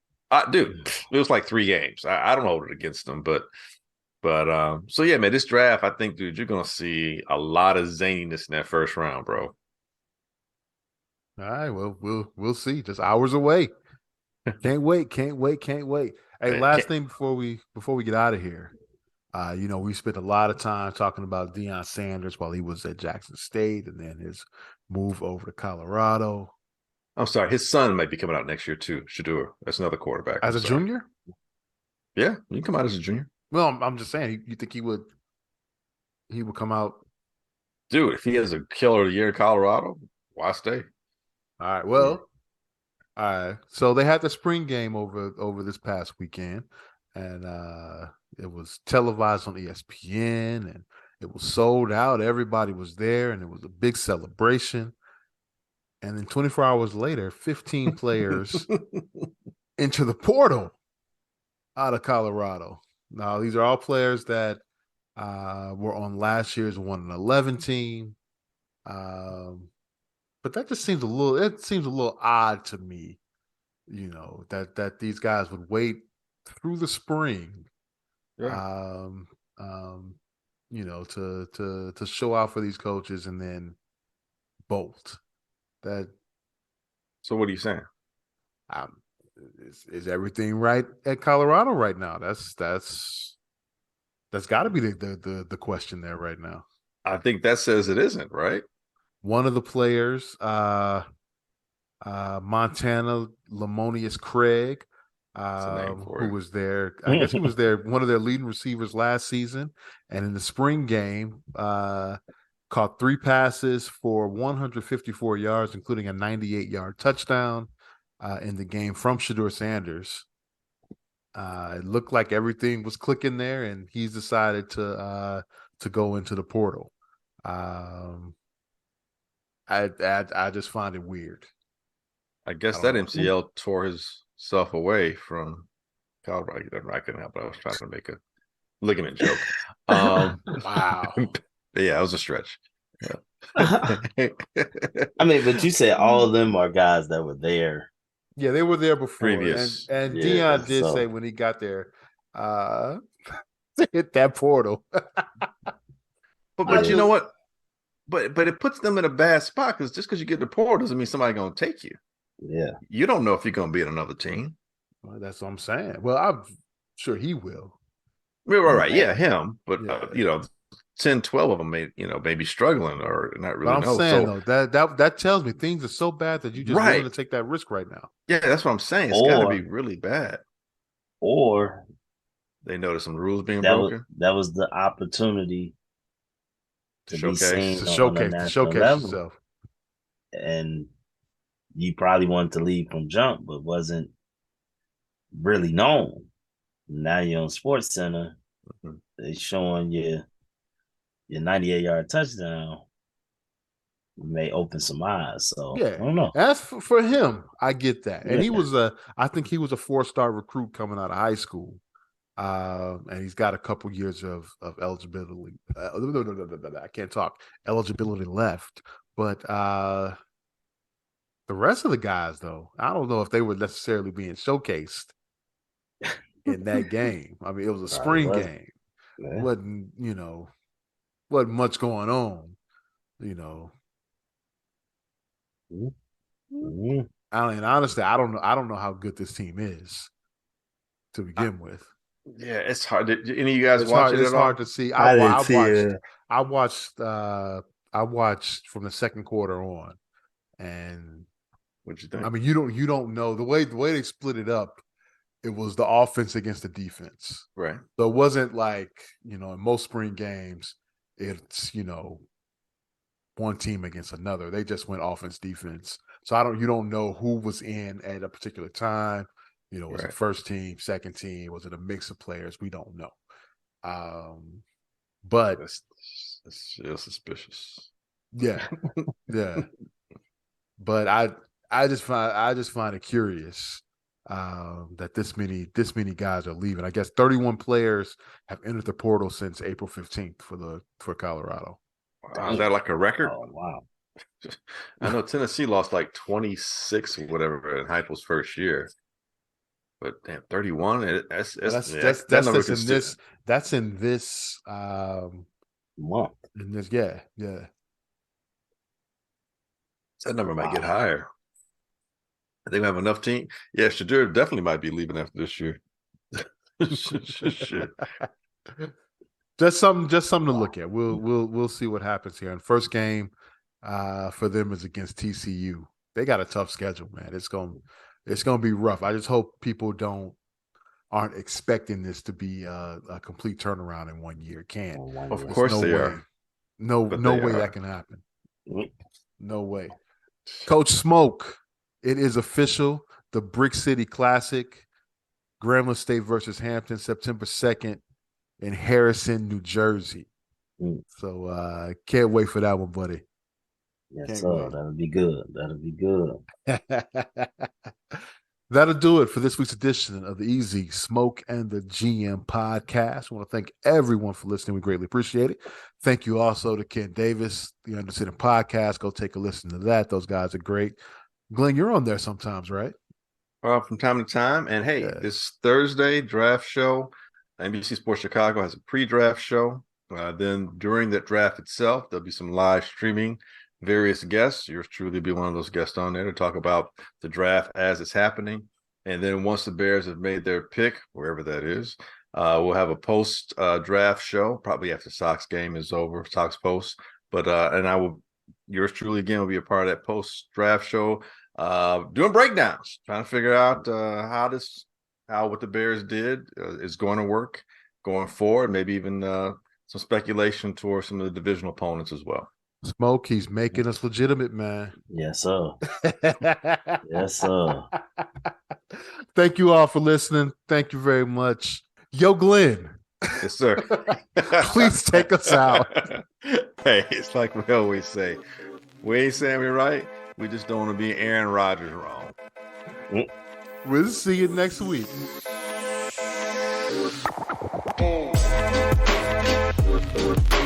Dude, it was like 3 games. I don't hold it against them, but so yeah, man, this draft, I think, dude, you're gonna see a lot of zaniness in that first round, bro. All right, well, we'll see. Just hours away. Can't wait. Hey, last thing before we get out of here. We spent a lot of time talking about Deion Sanders while he was at Jackson State and then his move over to Colorado. I'm sorry, his son might be coming out next year too, Shedeur. That's another quarterback. As a junior? Yeah, you can come out as a junior. Well, I'm just saying, you think he would come out? Dude, if he has a killer of the year in Colorado, why stay? All right, well, so they had the spring game over this past weekend, and it was televised on ESPN, and it was sold out. Everybody was there, and it was a big celebration. And then 24 hours later, 15 players into the portal out of Colorado. Now, these are all players that were on last year's 1-11 team. But that just seems a little odd to me, that these guys would wait through the spring, to show out for these coaches and then bolt. So what are you saying? Is everything right at Colorado right now? That's got to be the question there right now. I think that says it isn't, right? One of the players, Montana Lamonius Craig, That's a name for who it. was there. I guess he was there, one of their leading receivers last season. And in the spring game, caught 3 passes for 154 yards, including a 98-yard touchdown in the game from Shedeur Sanders. It looked like everything was clicking there, and he's decided to go into the portal. I just find it weird. I guess I that don't know. MCL tore himself away from Colorado. I couldn't help it. I was trying to make a ligament joke. Wow. Yeah, it was a stretch. I mean, but you said all of them are guys that were there. Yeah, they were there before. Previous. And Yeah, Dion did so- say when he got there, to hit that portal. But Yeah. you know what? But it puts them in a bad spot because just because you get the portal doesn't mean somebody's going to take you. Yeah. You don't know if you're going to be at another team. Well, that's what I'm saying. Well, I'm sure he will. Right. Yeah, him. But, Yeah. 10, 12 of them may be struggling or not really But I'm know. saying, So, though, that tells me things are so bad that you're just willing to take that risk right now. Yeah, that's what I'm saying. It's got to be really bad. Or they notice some rules being that broken. That was the opportunity to showcase, be seen to on a showcase level. yourself. And you probably wanted to leave from jump, but wasn't really known. Now you're on Sports Center. Mm-hmm. They showing your 98-yard touchdown. May open some eyes. So Yeah, I don't know. As for him, I get that. And he was I think he was a 4-star recruit coming out of high school. And he's got a couple years of eligibility. I can't talk. Eligibility left. But the rest of the guys, though, I don't know if they were necessarily being showcased in that game. I mean, it was a spring game. Yeah. Wasn't much going on, Mm-hmm. Honestly, I don't know how good this team is to begin with. Yeah, it's hard. Did any of you guys It's watch hard, it it's at all? hard to see. I didn't see it. I watched from the second quarter on, and What'd you think? I mean, you don't know the way they split it up. It was the offense against the defense, Right. So it wasn't like in most spring games, it's one team against another. They just went offense defense. So you don't know who was in at a particular time. Was it first team, second team? Was it a mix of players? We don't know. But it's still suspicious. Yeah, yeah. But I just find it curious that this many guys are leaving. I guess 31 players have entered the portal since April 15th for Colorado. Wow, is that like a record? Oh wow. I know Tennessee lost like 26 or whatever in Heupel's first year. But damn, 31. That's in this month. In this, yeah. That number might get higher. I think we have enough team. Yeah, Shedeur definitely might be leaving after this year. Shit. Just something to look at. We'll see what happens here. And first game for them is against TCU. They got a tough schedule, man. It's gonna be rough. I just hope people aren't expecting this to be a complete turnaround in 1 year. Can't. Of course they are. No way that can happen. No way. Coach Smoke, it is official. The Brick City Classic, Grambling State versus Hampton, September 2nd in Harrison, New Jersey. So can't wait for that one, buddy. Yes, sir. That'll be good. That'll do it for this week's edition of the Easy Smoke and the GM podcast. I want to thank everyone for listening. We greatly appreciate it. Thank you also to Ken Davis, the Undersitting Podcast. Go take a listen to that. Those guys are great. Glenn, you're on there sometimes, right? From time to time. And hey, this Thursday draft show, NBC Sports Chicago has a pre-draft show. Then during that draft itself, there'll be some live streaming. Various guests. Yours truly will be one of those guests on there to talk about the draft as it's happening. And then once the Bears have made their pick, wherever that is, we'll have a post draft show, probably after Sox game is over, Sox post. But yours truly again will be a part of that post draft show, doing breakdowns, trying to figure out how how what the Bears did is going to work going forward. Maybe even some speculation towards some of the divisional opponents as well. Smoke, he's making us legitimate, man. Yes, sir. Yes, sir. Thank you all for listening. Thank you very much. Yo, Glenn. Yes, sir. Please take us out. Hey, it's like we always say. We ain't saying we're right. We just don't want to be Aaron Rodgers wrong. We'll see you next week. Mm.